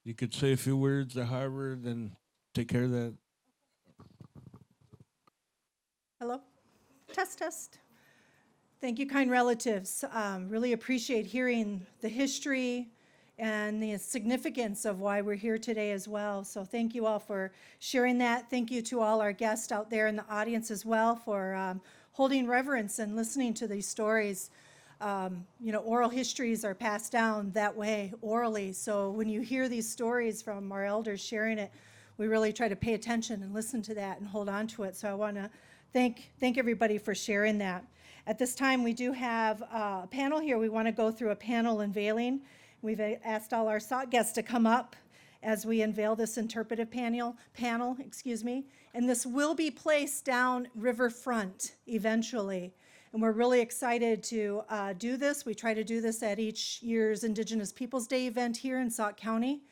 You could say a few words or however, then take care of that. Hello? Test, test. Thank you, kind relatives. Really appreciate hearing the history and the significance of why we're here today as well. So thank you all for sharing that. Thank you to all our guests out there in the audience as well for holding reverence and listening to these stories. Oral histories are passed down that way, orally. So when you hear these stories from our elders sharing it, we really try to pay attention and listen to that and hold on to it. So I want to thank everybody for sharing that. At this time, we do have a panel here. We want to go through a panel unveiling. We've asked all our Sauk guests to come up as we unveil this interpretive panel, and this will be placed down riverfront eventually. And we're really excited to do this. We try to do this at each year's Indigenous Peoples Day event here in Sauk County.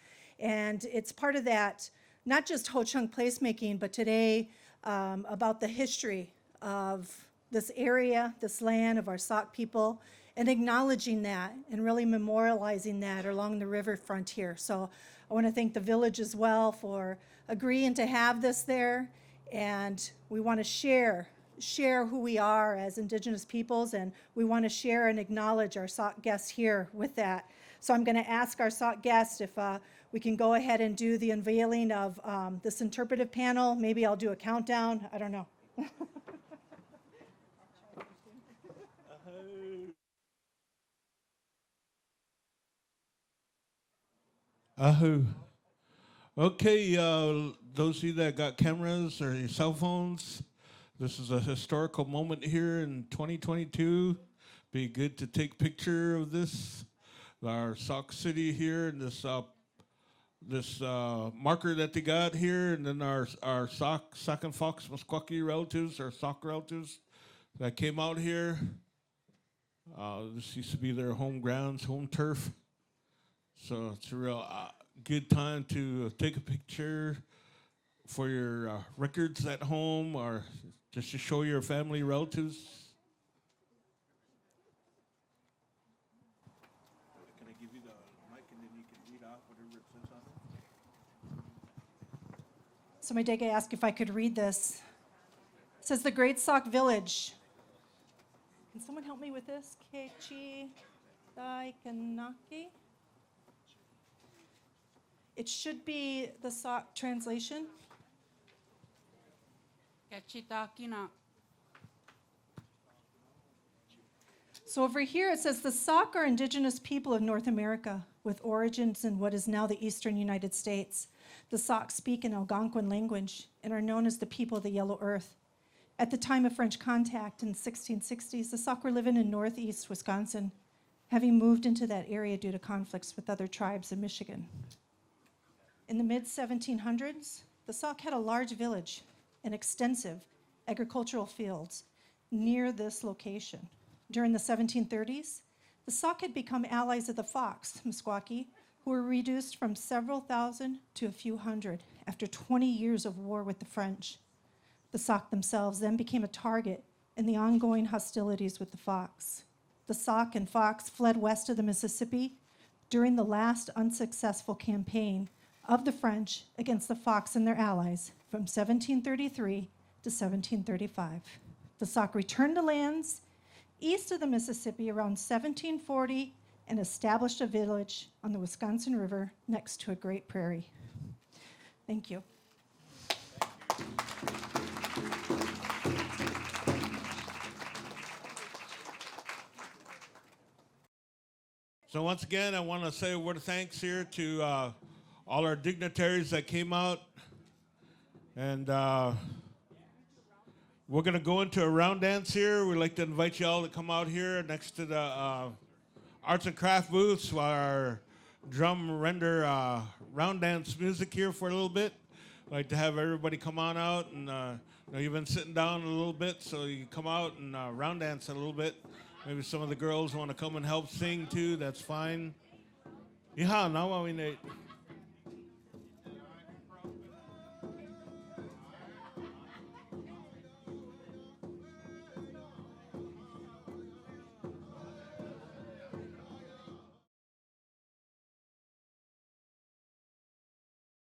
And it's part of that, not just Ho-Chunk placemaking, but today about the history of this area, this land of our Sauk people, and acknowledging that and really memorializing that along the riverfront here. So I want to thank the village as well for agreeing to have this there. And we want to share who we are as Indigenous peoples, and we want to share and acknowledge our Sauk guests here with that. So I'm going to ask our Sauk guests if we can go ahead and do the unveiling of this interpretive panel. Maybe I'll do a countdown. I don't know. Ahoo. Okay, those of you that got cameras or your cell phones, this is a historical moment here in 2022. Be good to take picture of this, our Sauk City here, and this marker that they got here, and then our Sauk and Fox Musqueam relatives, our Sauk relatives that came out here. This used to be their home grounds, home turf. So it's a real good time to take a picture for your records at home or just to show your family relatives. Can I give you the mic and then you can read off whatever it says on it? So my Dega asked if I could read this. It says, the Great Sauk Village. Can someone help me with this? Kechi Daikanaki? It should be the Sauk translation. So over here it says the Sauk are indigenous people of North America with origins in what is now the eastern United States. The Sauk speak an Algonquin language and are known as the people of the Yellow Earth. At the time of French contact in the 1660s, the Sauk were living in northeast Wisconsin, having moved into that area due to conflicts with other tribes in Michigan. In the mid-1700s, the Sauk had a large village and extensive agricultural fields near this location. During the 1730s, the Sauk had become allies of the Fox, Meskwaki, who were reduced from several thousand to a few hundred after 20 years of war with the French. The Sauk themselves then became a target in the ongoing hostilities with the Fox. The Sauk and Fox fled west of the Mississippi during the last unsuccessful campaign of the French against the Fox and their allies from 1733 to 1735. The Sauk returned to lands east of the Mississippi around 1740 and established a village on the Wisconsin River next to a great prairie. Thank you. So once again, I want to say a word of thanks here to all our dignitaries that came out. And we're going to go into a round dance here. We'd like to invite you all to come out here next to the arts and craft booths while our drum render round dance music here for a little bit. I'd like to have everybody come on out. And you've been sitting down a little bit, so you come out and round dance a little bit. Maybe some of the girls want to come and help sing too. That's fine. Iha, now we need.